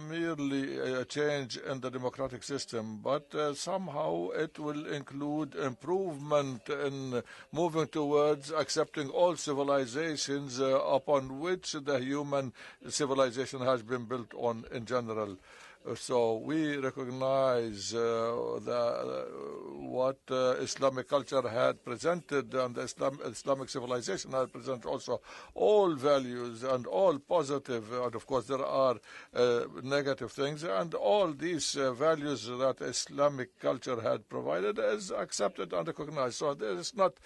merely a change in the democratic system, but somehow it will include improvement in moving towards accepting all civilizations upon which the human civilization has been built on in general. So we recognize what Islamic culture had presented, and the Islamic civilization had presented also all values and all positive, and of course there are negative things, and all these values that Islamic culture had provided is accepted and recognized. So this is not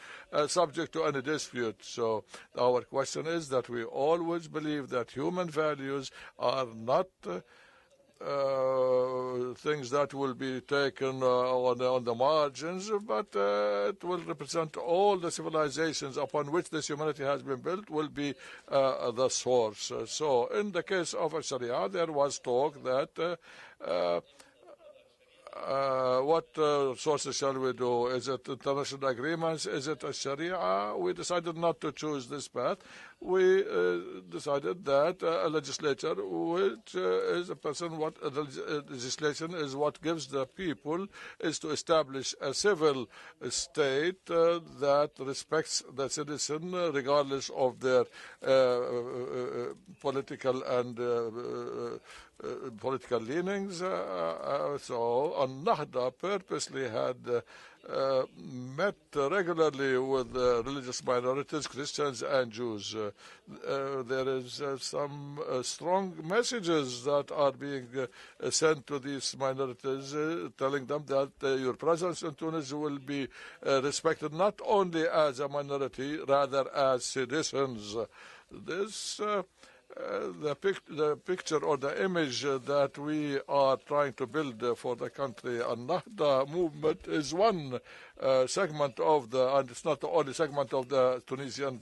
subject to any dispute. So our question is that we always believe that human values are not things that will be taken on the margins, but it will represent all the civilizations upon which this humanity has been built will be the source. So in the case of Sharia, there was talk that what sources shall we do? Is it international agreements? Is it a Sharia? We decided not to choose this path. We decided that a legislature, which is a person, what legislation is what gives the people, is to establish a civil state that respects the citizen regardless of their political and political leanings. So Al-Nahda purposely had met regularly with religious minorities, Christians and Jews. There is some strong messages that are being sent to these minorities, telling them that your presence in Tunis will be respected not only as a minority, rather as citizens. This the picture or the image that we are trying to build for the country. Al-Nahda movement is one segment of and it's not the only segment of the Tunisian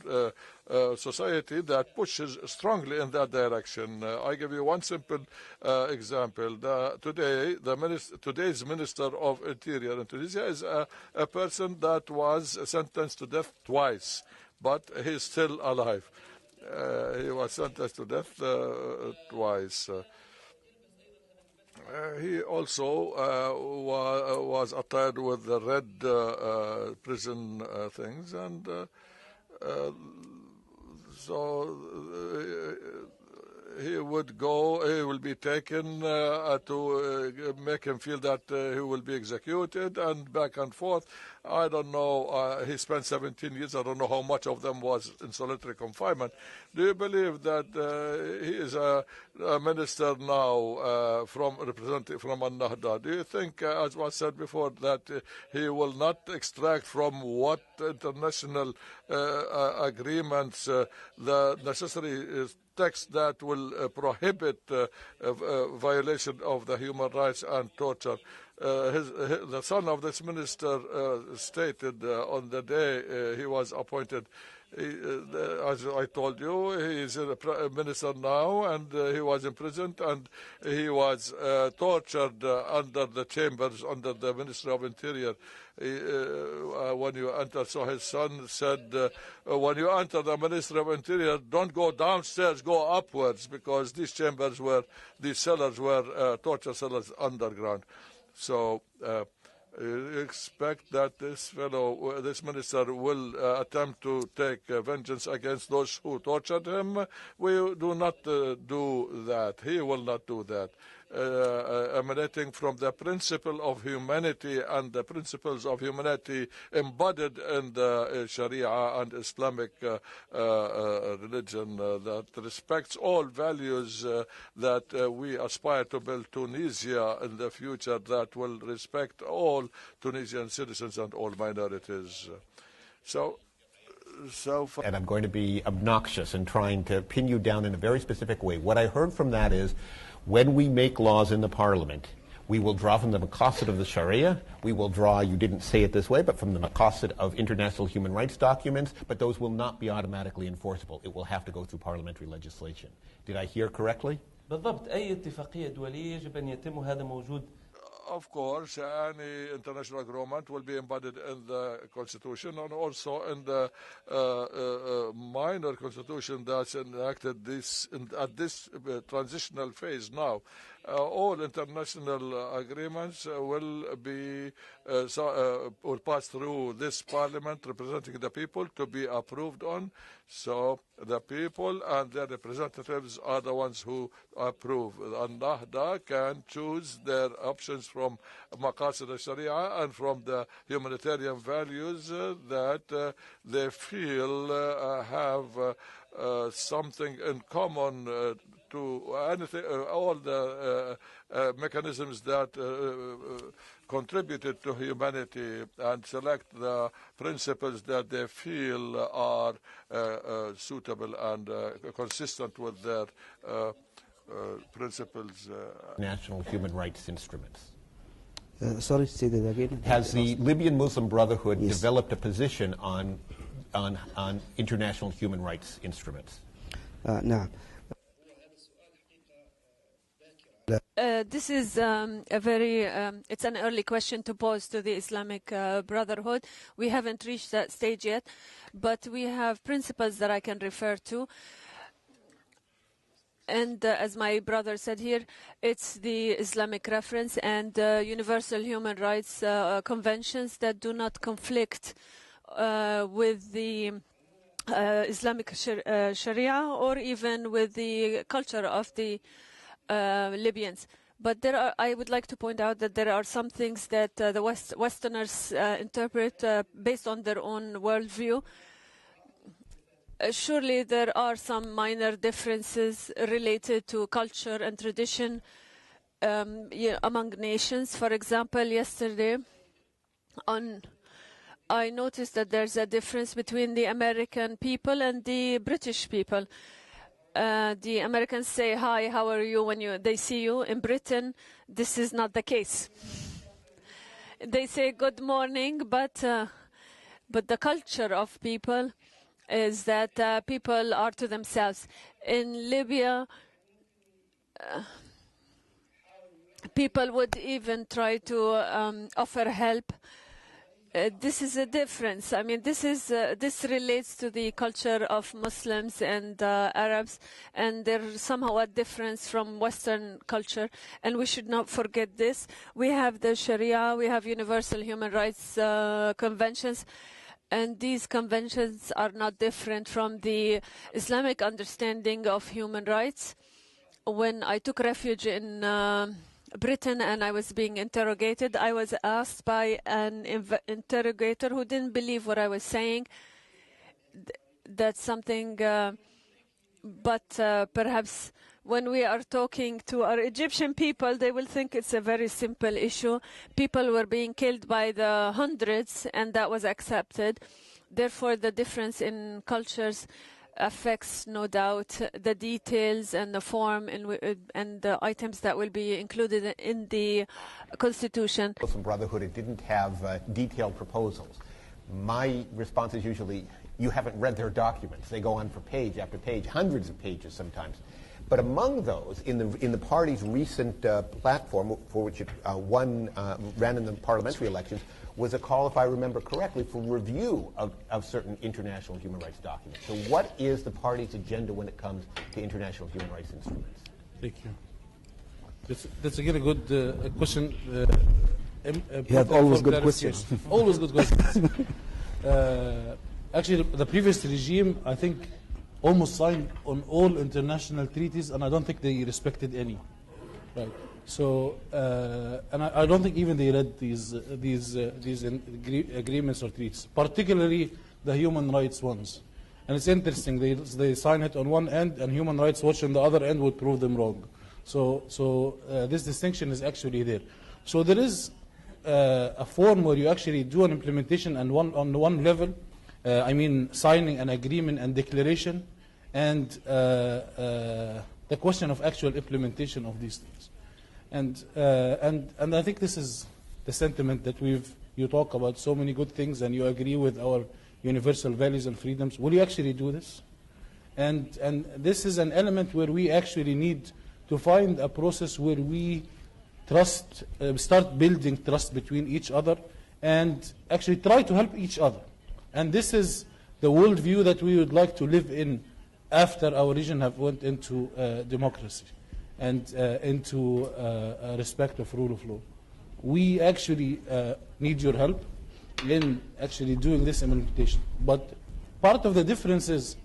society that pushes strongly in that direction. I give you one simple example. Today's Minister of Interior in Tunisia is a person that was sentenced to death twice, but he's still alive. He was sentenced to death twice. He also was attired with the red prison things, and so he would go, he will be taken to make him feel that he will be executed, and back and forth. I don't know. He spent 17 years. I don't know how much of them was in solitary confinement. Do you believe that he is a minister now representing from Al-Nahda? Do you think, as was said before, that he will not extract from what international agreements the necessary text that will prohibit violation of the human rights and torture? The son of this minister stated on the day he was appointed, as I told you, he is a minister now, and he was imprisoned, and he was tortured under the chambers, under the Ministry of Interior. When you enter, so his son said, when you enter the Ministry of Interior, don't go downstairs, go upwards, because these chambers were, these cellars were torture cellars underground. So expect that this fellow, this minister, will attempt to take vengeance against those who tortured him. We do not do that. He will not do that. Emanating from the principle of humanity and the principles of humanity embodied in the Sharia and Islamic religion that respects all values that we aspire to build Tunisia in the future, that will respect all Tunisian citizens and all minorities. And I'm going to be obnoxious in trying to pin you down in a very specific way. What I heard from that is, when we make laws in the parliament, we will draw from the maqasid of the sharia, we will draw, you didn't say it this way, but from the maqasid of international human rights documents, but those will not be automatically enforceable. It will have to go through parliamentary legislation. Did I hear correctly? بالضبط. أي اتفاقية دولية يجب أن يتم هذا موجود. Of course, any international agreement will be embodied in the Constitution and also in the minor Constitution that's enacted at this transitional phase now. All international agreements will pass through this parliament representing the people to be approved on. So the people and their representatives are the ones who approve. And Nahda can choose their options from Maqasid al-Sharia and from the humanitarian values that they feel have something in common to anything, all the mechanisms that contributed to humanity, and select the principles that they feel are suitable and consistent with their principles. National human rights instruments. Sorry, say that again. Has the Libyan Muslim Brotherhood developed a position on international human rights instruments? نعم. This is a very, it's an early question to pose to the Islamic Brotherhood. We haven't reached that stage yet, but we have principles that I can refer to. And as my brother said here, it's the Islamic reference and universal human rights conventions that do not conflict with the Islamic Sharia or even with the culture of the Libyans. But I would like to point out that there are some things that the Westerners interpret based on their own worldview. Surely there are some minor differences related to culture and tradition among nations. For example, yesterday I noticed that there's a difference between the American people and the British people. The Americans say, "Hi, how are you?" when they see you. In Britain, this is not the case. They say good morning, but the culture of people is that people are to themselves. In Libya, people would even try to offer help. This is a difference. I mean, this relates to the culture of Muslims and Arabs, and they're somehow a difference from Western culture, and we should not forget this. We have the Sharia, we have universal human rights conventions, and these conventions are not different from the Islamic understanding of human rights. when I took refuge in Britain and I was being interrogated, I was asked by an interrogator who didn't believe what I was saying. That's something, but perhaps when we are talking to our Egyptian people, they will think it's a very simple issue. People were being killed by the hundreds, and that was accepted. Therefore, the difference in cultures affects, no doubt, the details and the form and the items that will be included in the Constitution. Muslim Brotherhood, it didn't have detailed proposals. My response is usually, you haven't read their documents. They go on for page after page, hundreds of pages sometimes. But among those, in the party's recent platform, for which it ran in the parliamentary elections, was a call, if I remember correctly, for review of certain international human rights documents. So what is the party's agenda when it comes to international human rights instruments? Thank you. That's again a good question. You have always good questions. Always good questions. Actually, the previous regime, I think, almost signed on all international treaties, and I don't think they respected any. Right. So, and I don't think even they read these agreements or treaties, particularly the human rights ones. And it's interesting, they sign it on one end, and Human Rights Watch on the other end would prove them wrong. So this distinction is actually there. So there is a form where you actually do an implementation and on one level, I mean signing an agreement and declaration, and the question of actual implementation of these things. And I think this is the sentiment that you talk about so many good things and you agree with our universal values and freedoms. Will you actually do this? And this is an element where we actually need to find a process where we trust, start building trust between each other and actually try to help each other. And this is the worldview that we would like to live in after our region have went into democracy and into respect of rule of law. We actually need your help in actually doing this implementation. But part of the difference is,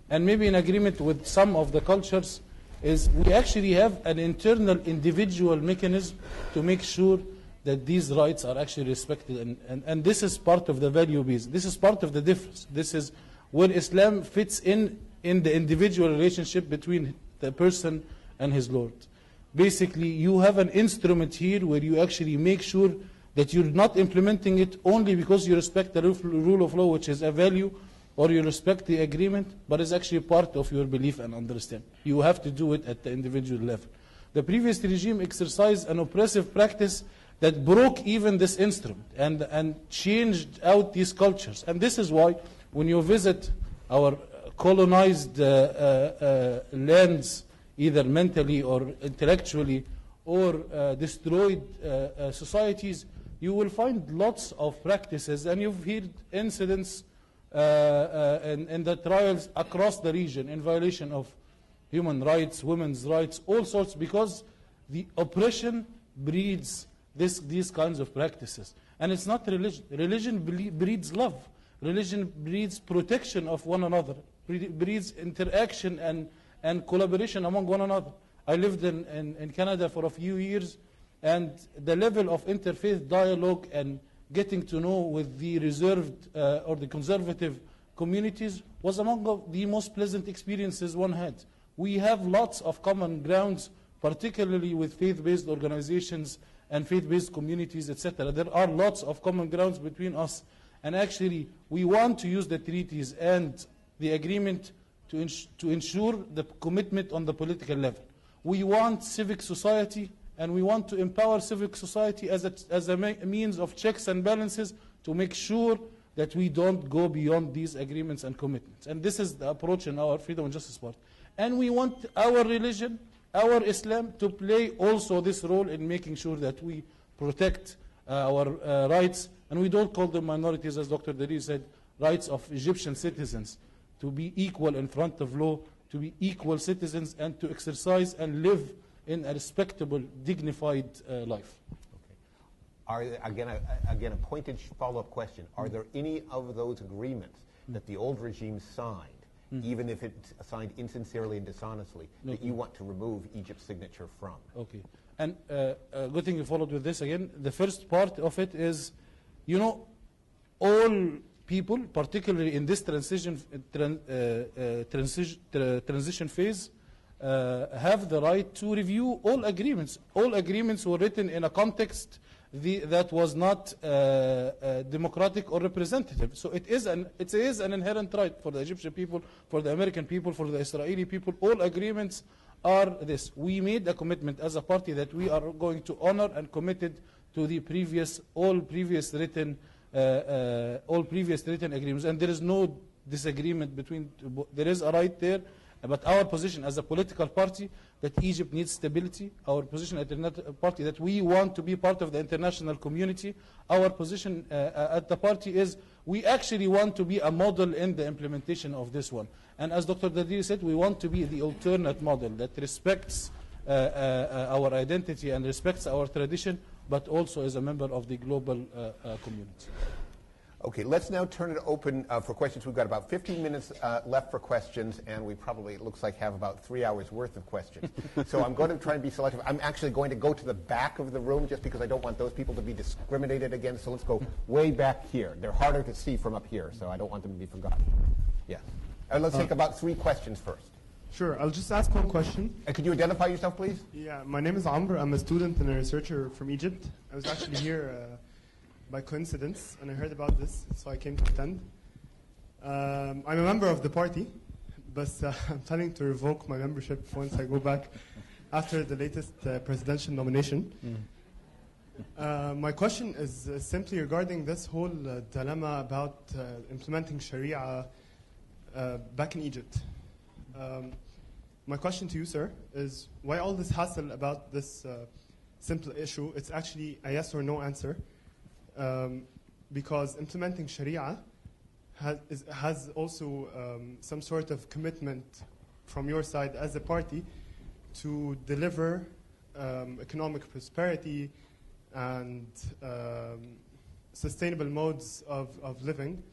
and maybe in agreement with some of the cultures, is we actually have an internal individual mechanism to make sure that these rights are actually respected. And this is part of the value base. This is part of the difference. This is where Islam fits in the individual relationship between the person and his Lord. Basically, you have an instrument here where you actually make sure that you're not implementing it only because you respect the rule of law, which is a value, or you respect the agreement, but it's actually part of your belief and understanding. You have to do it at the individual level. The previous regime exercised an oppressive practice that broke even this instrument and changed out these cultures. And this is why when you visit our colonized lands, either mentally or intellectually, or destroyed societies, you will find lots of practices, and you've heard incidents in the trials across the region in violation of human rights, women's rights, all sorts, because the oppression breeds these kinds of practices. And it's not religion. Religion breeds love. Religion breeds protection of one another, breeds interaction and collaboration among one another. I lived in Canada for a few years, and the level of interfaith dialogue and getting to know with the reserved or the conservative communities was among the most pleasant experiences one had. We have lots of common grounds, particularly with faith-based organizations and faith-based communities, etc. There are lots of common grounds between us. And actually, we want to use the treaties and the agreement to ensure the commitment on the political level. We want civic society, and we want to empower civic society as a means of checks and balances to make sure that we don't go beyond these agreements and commitments. And this is the approach in our Freedom and Justice Party. And we want our religion, our Islam, to play also this role in making sure that we protect our rights, and we don't call them minorities, as Dr. Dari said, rights of Egyptian citizens, to be equal in front of law, to be equal citizens, and to exercise and live in a respectable, dignified life. Okay. Again, a pointed follow-up question. Are there any of those agreements that the old regime signed even if it's signed insincerely and dishonestly, that you want to remove Egypt's signature from. Okay. And good thing you followed with this again. The first part of it is, you know, all people, particularly in this transition phase, have the right to review all agreements. All agreements were written in a context that was not democratic or representative. So it is an inherent right for the Egyptian people, for the American people, for the Israeli people. All agreements are this. We made a commitment as a party that we are going to honor and committed to the all previous written agreements, and there is no disagreement between. There is a right there, but our position as a political party that Egypt needs stability. Our position at the party that we want to be part of the international community. Our position at the party is we actually want to be a model in the implementation of this one. And as Dr. Dadiri said, we want to be the alternate model that respects our identity and respects our tradition, but also is a member of the global community. Okay, let's now turn it open for questions. We've got about 15 minutes left for questions, and we probably, it looks like, have about 3 hours worth of questions. So I'm going to try and be selective. I'm actually going to go to the back of the room just because I don't want those people to be discriminated against. So let's go way back here. They're harder to see from up here, so I don't want them to be forgotten. Yeah. Let's take about 3 questions first. Sure, I'll just ask one question. Could you identify yourself, please? Yeah, my name is Amr. I'm a student and a researcher from Egypt. I was actually here by coincidence, and I heard about this, so I came to attend. I'm a member of the party, but I'm planning to revoke my membership once I go back after the latest presidential nomination. My question is simply regarding this whole dilemma about implementing Sharia back in Egypt. My question to you, sir, is why all this hassle about this simple issue? It's actually a yes or no answer. Because implementing Sharia has also some sort of commitment from your side as a party to deliver economic prosperity and sustainable modes of living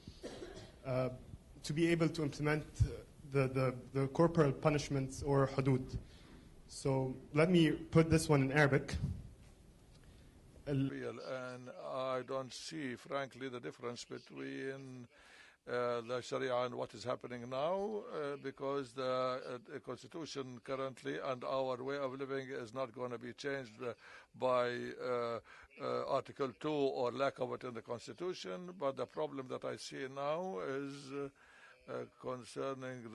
to be able to implement the corporal punishments or hudud. So let me put this one in Arabic. And I don't see, frankly, the difference between the Sharia and what is happening now, because the Constitution currently and our way of living is not going to be changed by Article 2 or lack of it in the Constitution. But the problem that I see now is concerning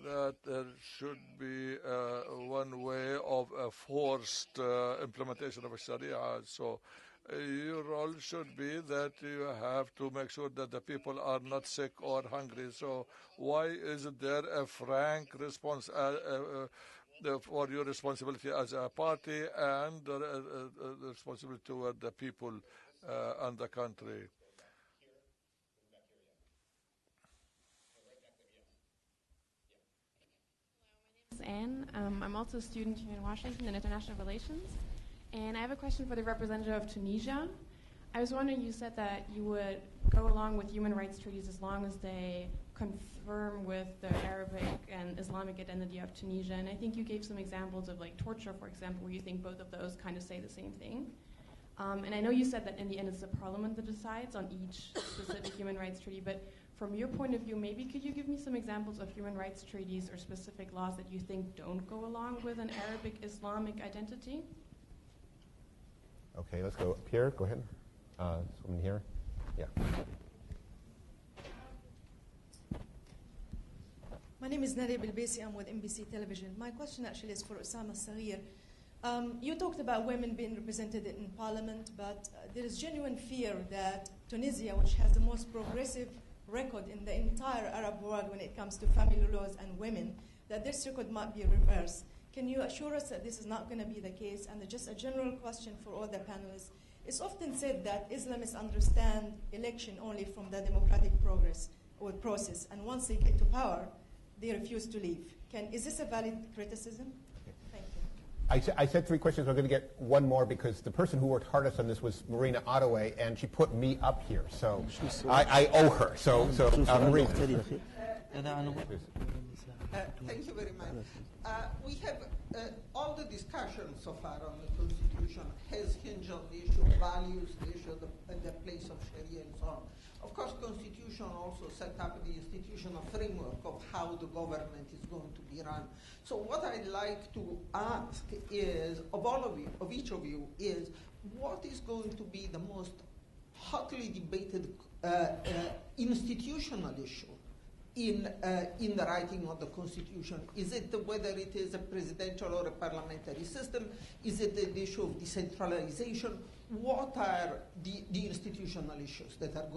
that there should be one way of a forced implementation of a Sharia. So your role should be that you have to make sure that the people are not sick or hungry. So why isn't there a frank response for your responsibility as a party and the responsibility toward the people and the country? Anne. I'm also a student here in Washington in International Relations, and I have a question for the representative of Tunisia. I was wondering, you said that you would go along with human rights treaties as long as they confirm with the Arabic and Islamic identity of Tunisia, and I think you gave some examples of like torture, for example, where you think both of those kind of say the same thing. And I know you said that in the end it's the parliament that decides on each specific human rights treaty, but from your point of view, maybe could you give me some examples of human rights treaties or specific laws that you think don't go along with an Arabic Islamic identity? Okay, let's go up here. Go ahead. Someone here. Yeah. My name is Nadia Bilbesi. I'm with NBC Television. My question actually is for Osama Saghir. You talked about women being represented in parliament, but there is genuine fear that Tunisia, which has the most progressive record in the entire Arab world when it comes to family laws and women, that this record might be reversed. Can you assure us that this is not going to be the case? And just a general question for all the panelists. It's often said that Islamists understand election only from the democratic progress or process, and once they get to power, they refuse to leave. Is this a valid criticism? I said 3 questions. I'm going to get one more because the person who worked hardest on this was Marina Ottaway, and she put me up here. So I owe her. So Marina. Thank you very much. We have all the discussion so far on the Constitution has hinged on the issue of values, the issue of the place of sharia and so on. Of course, Constitution also set up the institutional framework of how the government is going to be run. So what I'd like to ask is, of all of you, of each of you, is what is going to be the most hotly debated institutional issue in the writing of the Constitution? Is it whether it is a presidential or a parliamentary system? Is it the issue of decentralization? What are the institutional issues that are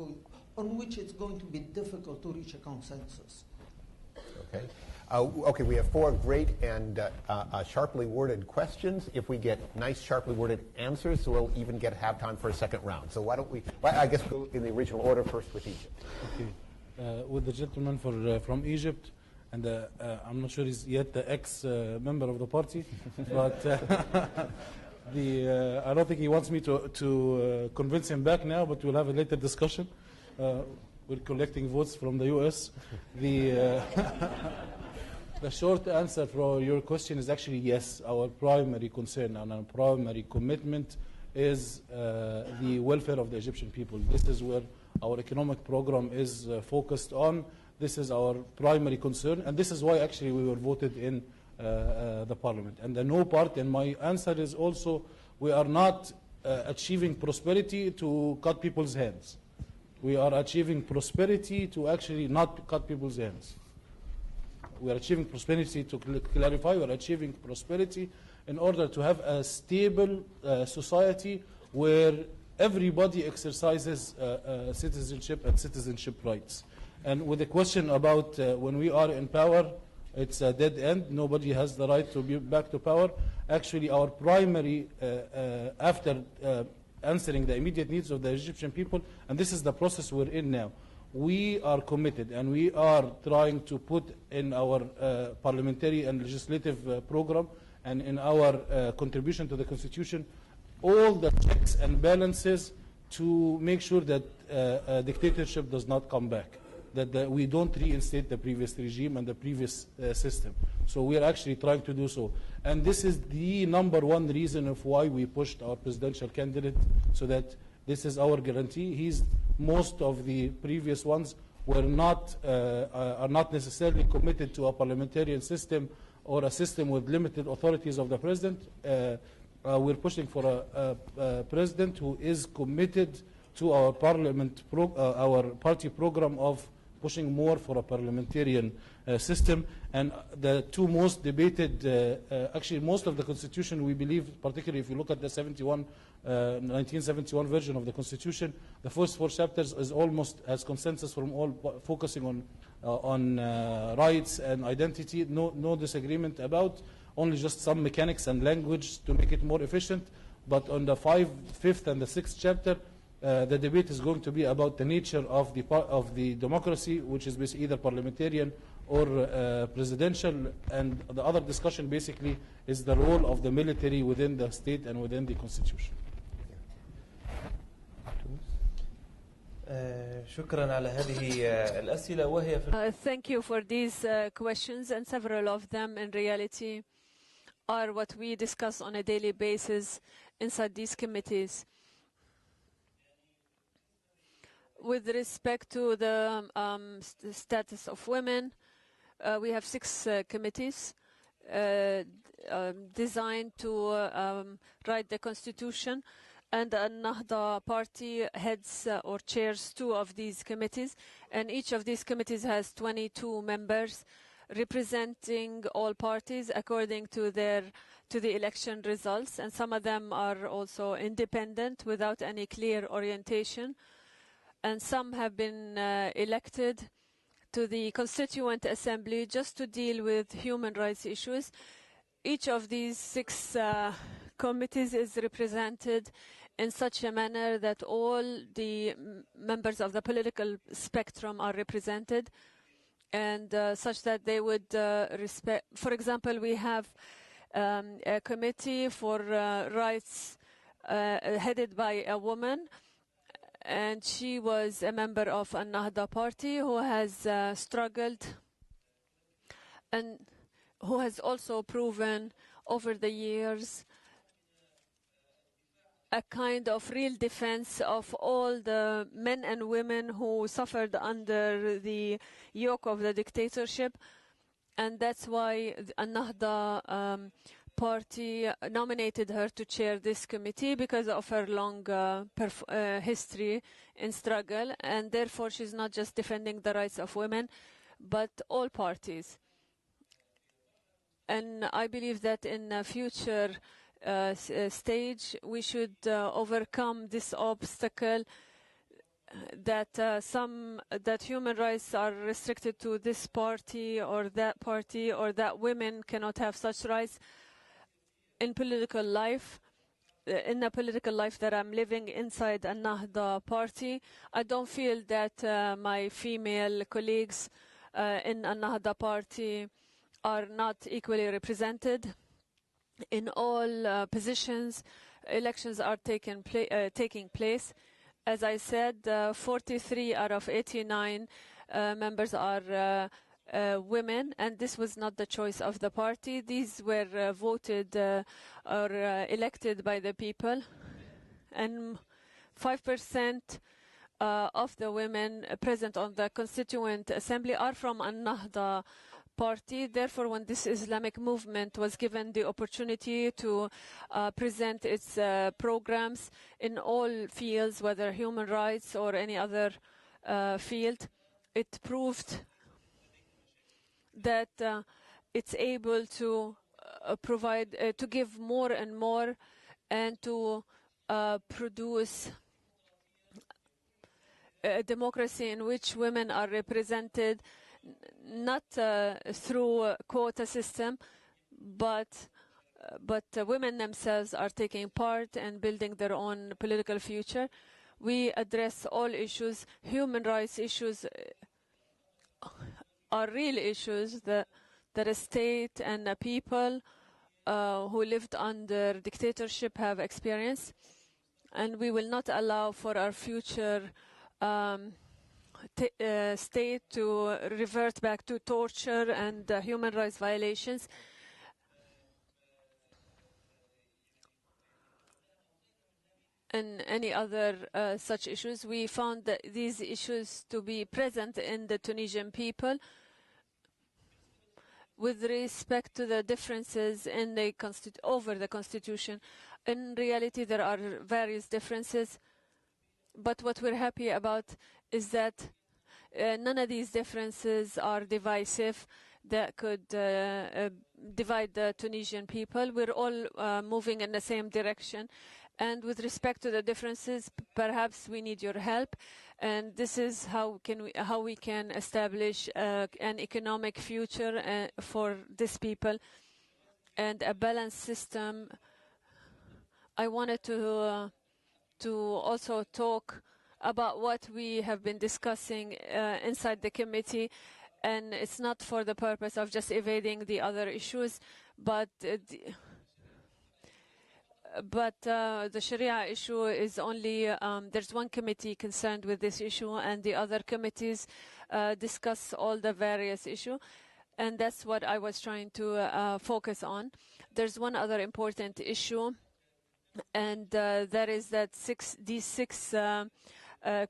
on which it's going to be difficult to reach a consensus? Okay. Okay, we have four great and sharply worded questions. If we get nice, sharply worded answers, so we'll even have time for a second round. So why don't we, I guess, go in the original order first with Egypt. Okay. With the gentleman from Egypt, and I'm not sure he's yet the ex-member of the party, but I don't think he wants me to convince him back now, but we'll have a later discussion. We're collecting votes from the U.S. The short answer for your question is actually yes. Our primary concern and our primary commitment is the welfare of the Egyptian people. This is where our economic program is focused on. This is our primary concern, and this is why actually we were voted in the parliament. And the no part, and my answer is also, we are not achieving prosperity to cut people's hands. We are achieving prosperity to actually not cut people's hands. We are achieving prosperity, to clarify, we are achieving prosperity in order to have a stable society where everybody exercises citizenship and citizenship rights. And with the question about when we are in power, it's a dead end. Nobody has the right to be back to power. Actually, our primary, after answering the immediate needs of the Egyptian people, and this is the process we're in now, we are committed and we are trying to put in our parliamentary and legislative program and in our contribution to the Constitution all the checks and balances to make sure that dictatorship does not come back, that we don't reinstate the previous regime and the previous system. So we are actually trying to do so. And this is the number one reason of why we pushed our presidential candidate, so that this is our guarantee. Most of the previous ones are not necessarily committed to a parliamentarian system or a system with limited authorities of the president. We're pushing for a president who is committed to our our party program of pushing more for a parliamentarian system. And the two most debated, actually most of the Constitution, we believe, particularly if you look at the 1971 version of the Constitution, the first four chapters is almost as consensus from all, focusing on rights and identity, no disagreement about, only just some mechanics and language to make it more efficient. But on the fifth and the sixth chapter, the debate is going to be about the nature of the democracy, which is basically either parliamentarian or presidential, and the other discussion basically is the role of the military within the state and within the Constitution. شكرا على هذه الأسئلة وهي Thank you for these questions, and several of them in reality are what we discuss on a daily basis inside these committees. With respect to the status of women, we have 6 committees designed to write the Constitution, and the Nahda party heads or chairs 2 of these committees, and each of these committees has 22 members representing all parties according to the election results, and some of them are also independent without any clear orientation, and some have been elected to the Constituent Assembly just to deal with human rights issues. Each of these 6 committees is represented in such a manner that all the members of the political spectrum are represented, and such that they would respect. For example, we have a committee for rights headed by a woman, and she was a member of An-Nahda party who has struggled and who has also proven over the years a kind of real defense of all the men and women who suffered under the yoke of the dictatorship. And that's why the An-Nahda party nominated her to chair this committee because of her long history in struggle. And therefore, she's not just defending the rights of women, but all parties. And I believe that in a future stage, we should overcome this obstacle that human rights are restricted to this party, or that women cannot have such rights in political life. In the political life that I'm living inside a Nahda party, I don't feel that my female colleagues in a Nahda party are not equally represented. In all positions, elections are taking place. As I said, 43 out of 89 members are women, and this was not the choice of the party. These were voted or elected by the people, and 5% of the women present on the Constituent Assembly are from An-Nahda party. Therefore, when this Islamic movement was given the opportunity to present its programs in all fields, whether human rights or any other field, it proved that it's able to provide, to give more and more, and to produce a democracy in which women are represented, not through a quota system, but women themselves are taking part and building their own political future. We address all issues. Human rights issues are real issues that a state and the people who lived under dictatorship have experienced, and we will not allow for our future state to revert back to torture and human rights violations. And any other such issues. We found that these issues to be present in the Tunisian people. With respect to the differences in the over the constitution, in reality there are various differences, but what we're happy about is that none of these differences are divisive that could divide the Tunisian people. We're all moving in the same direction. And with respect to the differences, perhaps we need your help. And this is how we can establish an economic future for these people and a balanced system. I wanted to also talk about what we have been discussing inside the committee, and it's not for the purpose of just evading the other issues, but the Sharia issue is only, there's one committee concerned with this issue, and the other committees discuss all the various issues, and that's what I was trying to focus on. There's one other important issue, and that is that these six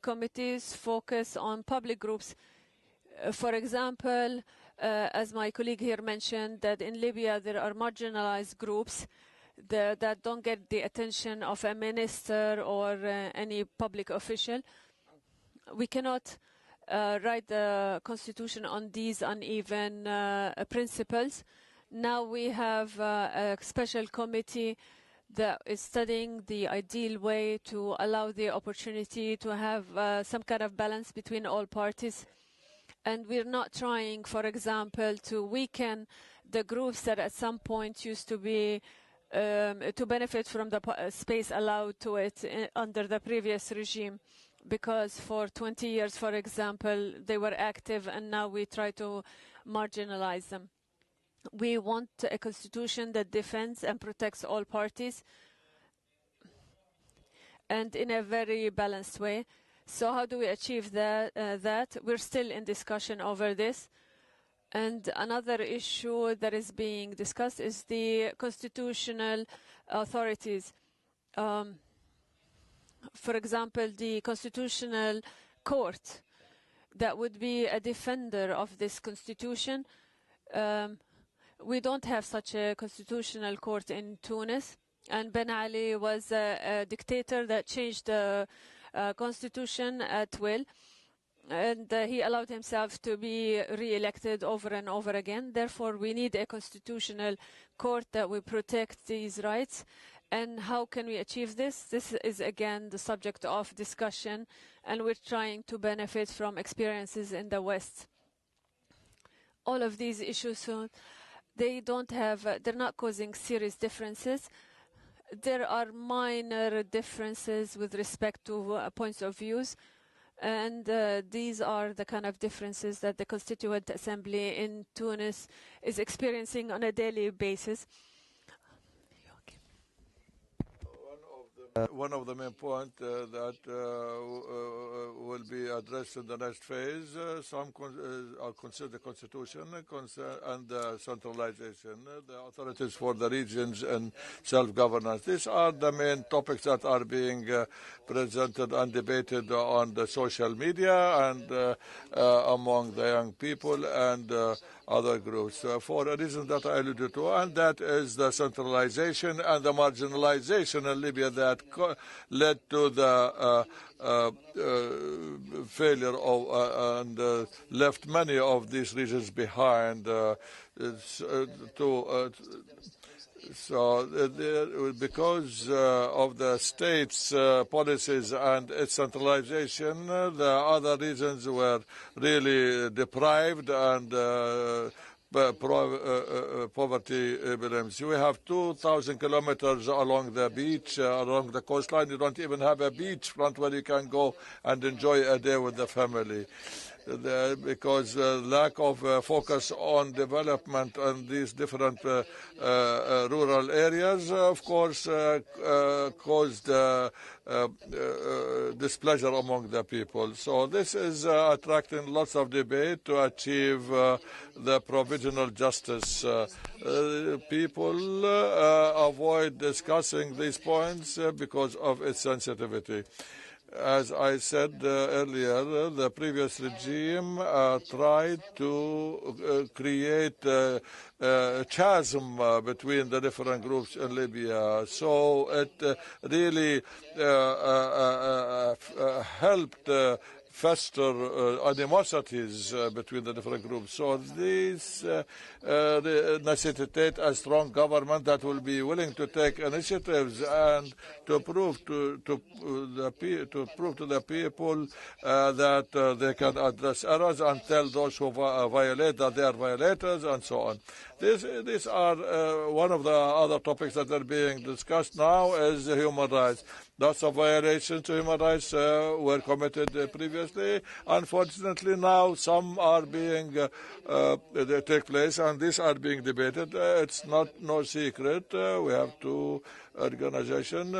committees focus on public groups. For example, as my colleague here mentioned, that in Libya there are marginalized groups that don't get the attention of a minister or any public official. We cannot write the constitution on these uneven principles. Now we have a special committee that is studying the ideal way to allow the opportunity to have some kind of balance between all parties. And we're not trying, for example, to weaken the groups that at some point used to be to benefit from the space allowed to it under the previous regime, because for 20 years, for example, they were active, and now we try to marginalize them. We want a constitution that defends and protects all parties. and in a very balanced way. So how do we achieve that? We're still in discussion over this. And another issue that is being discussed is the constitutional authorities. For example, the Constitutional Court that would be a defender of this constitution. We don't have such a constitutional court in Tunis, and Ben Ali was a dictator that changed the constitution at will, and he allowed himself to be re-elected over and over again. Therefore, we need a constitutional court that will protect these rights. And how can we achieve this? This is, again, the subject of discussion, and we're trying to benefit from experiences in the West. All of these issues, they're not causing serious differences. There are minor differences with respect to points of views, and these are the kind of differences that the Constituent Assembly in Tunis is experiencing on a daily basis. One of the main points that will be addressed in the next phase, some consider the constitution and centralization, the authorities for the regions and self-governance. These are the main topics that are being presented and debated on the social media and among the young people and other groups for a reason that I alluded to, and that is the centralization and the marginalization in Libya that led to the failure of and left many of these regions behind. Because of the state's policies and its centralization, the other regions were really deprived and poverty epidemics. We have 2,000 kilometers along the beach, along the coastline. You don't even have a beachfront where you can go and enjoy a day with the family. Because lack of focus on development in these different rural areas, of course, caused displeasure among the people. So this is attracting lots of debate to achieve the provisional justice. People avoid discussing these points because of its sensitivity. As I said earlier, the previous regime tried to create a chasm between the different groups in Libya. So it really helped fester animosities between the different groups. So these necessitate a strong government that will be willing to take initiatives and to prove to the people that they can address errors and tell those who violate that they are violators and so on. These are one of the other topics that are being discussed now is human rights. Lots of violations to human rights were committed previously. Unfortunately, now some are being they take place, and these are being debated. It's no secret. We have two organizations,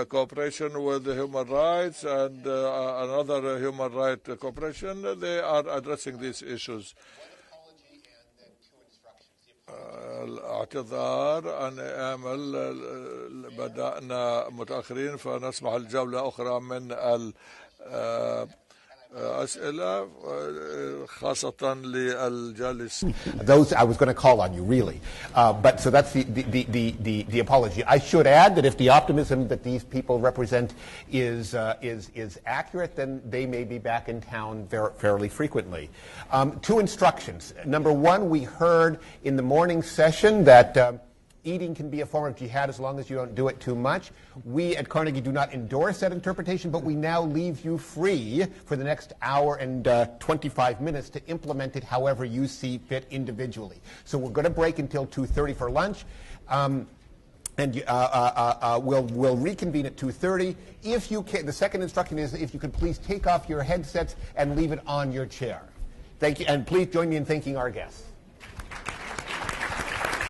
cooperation with the human rights and another human rights cooperation. They are addressing these issues. الاعتذار أنا آمل بدأنا متأخرين فنسمح الجولة أخرى من الأسئلة خاصة للجالس. Those I was going to call on you, really. But so that's the apology. I should add that if the optimism that these people represent is accurate, then they may be back in town fairly frequently. Two instructions. Number one, we heard in the morning session that eating can be a form of jihad as long as you don't do it too much. We at Carnegie do not endorse that interpretation, but we now leave you free for the next hour and 25 minutes to implement it however you see fit individually. So we're going to break until 2:30 for lunch. And we'll reconvene at 2:30. If you can, the second instruction is if you could please take off your headsets and leave it on your chair. Thank you, and please join me in thanking our guests.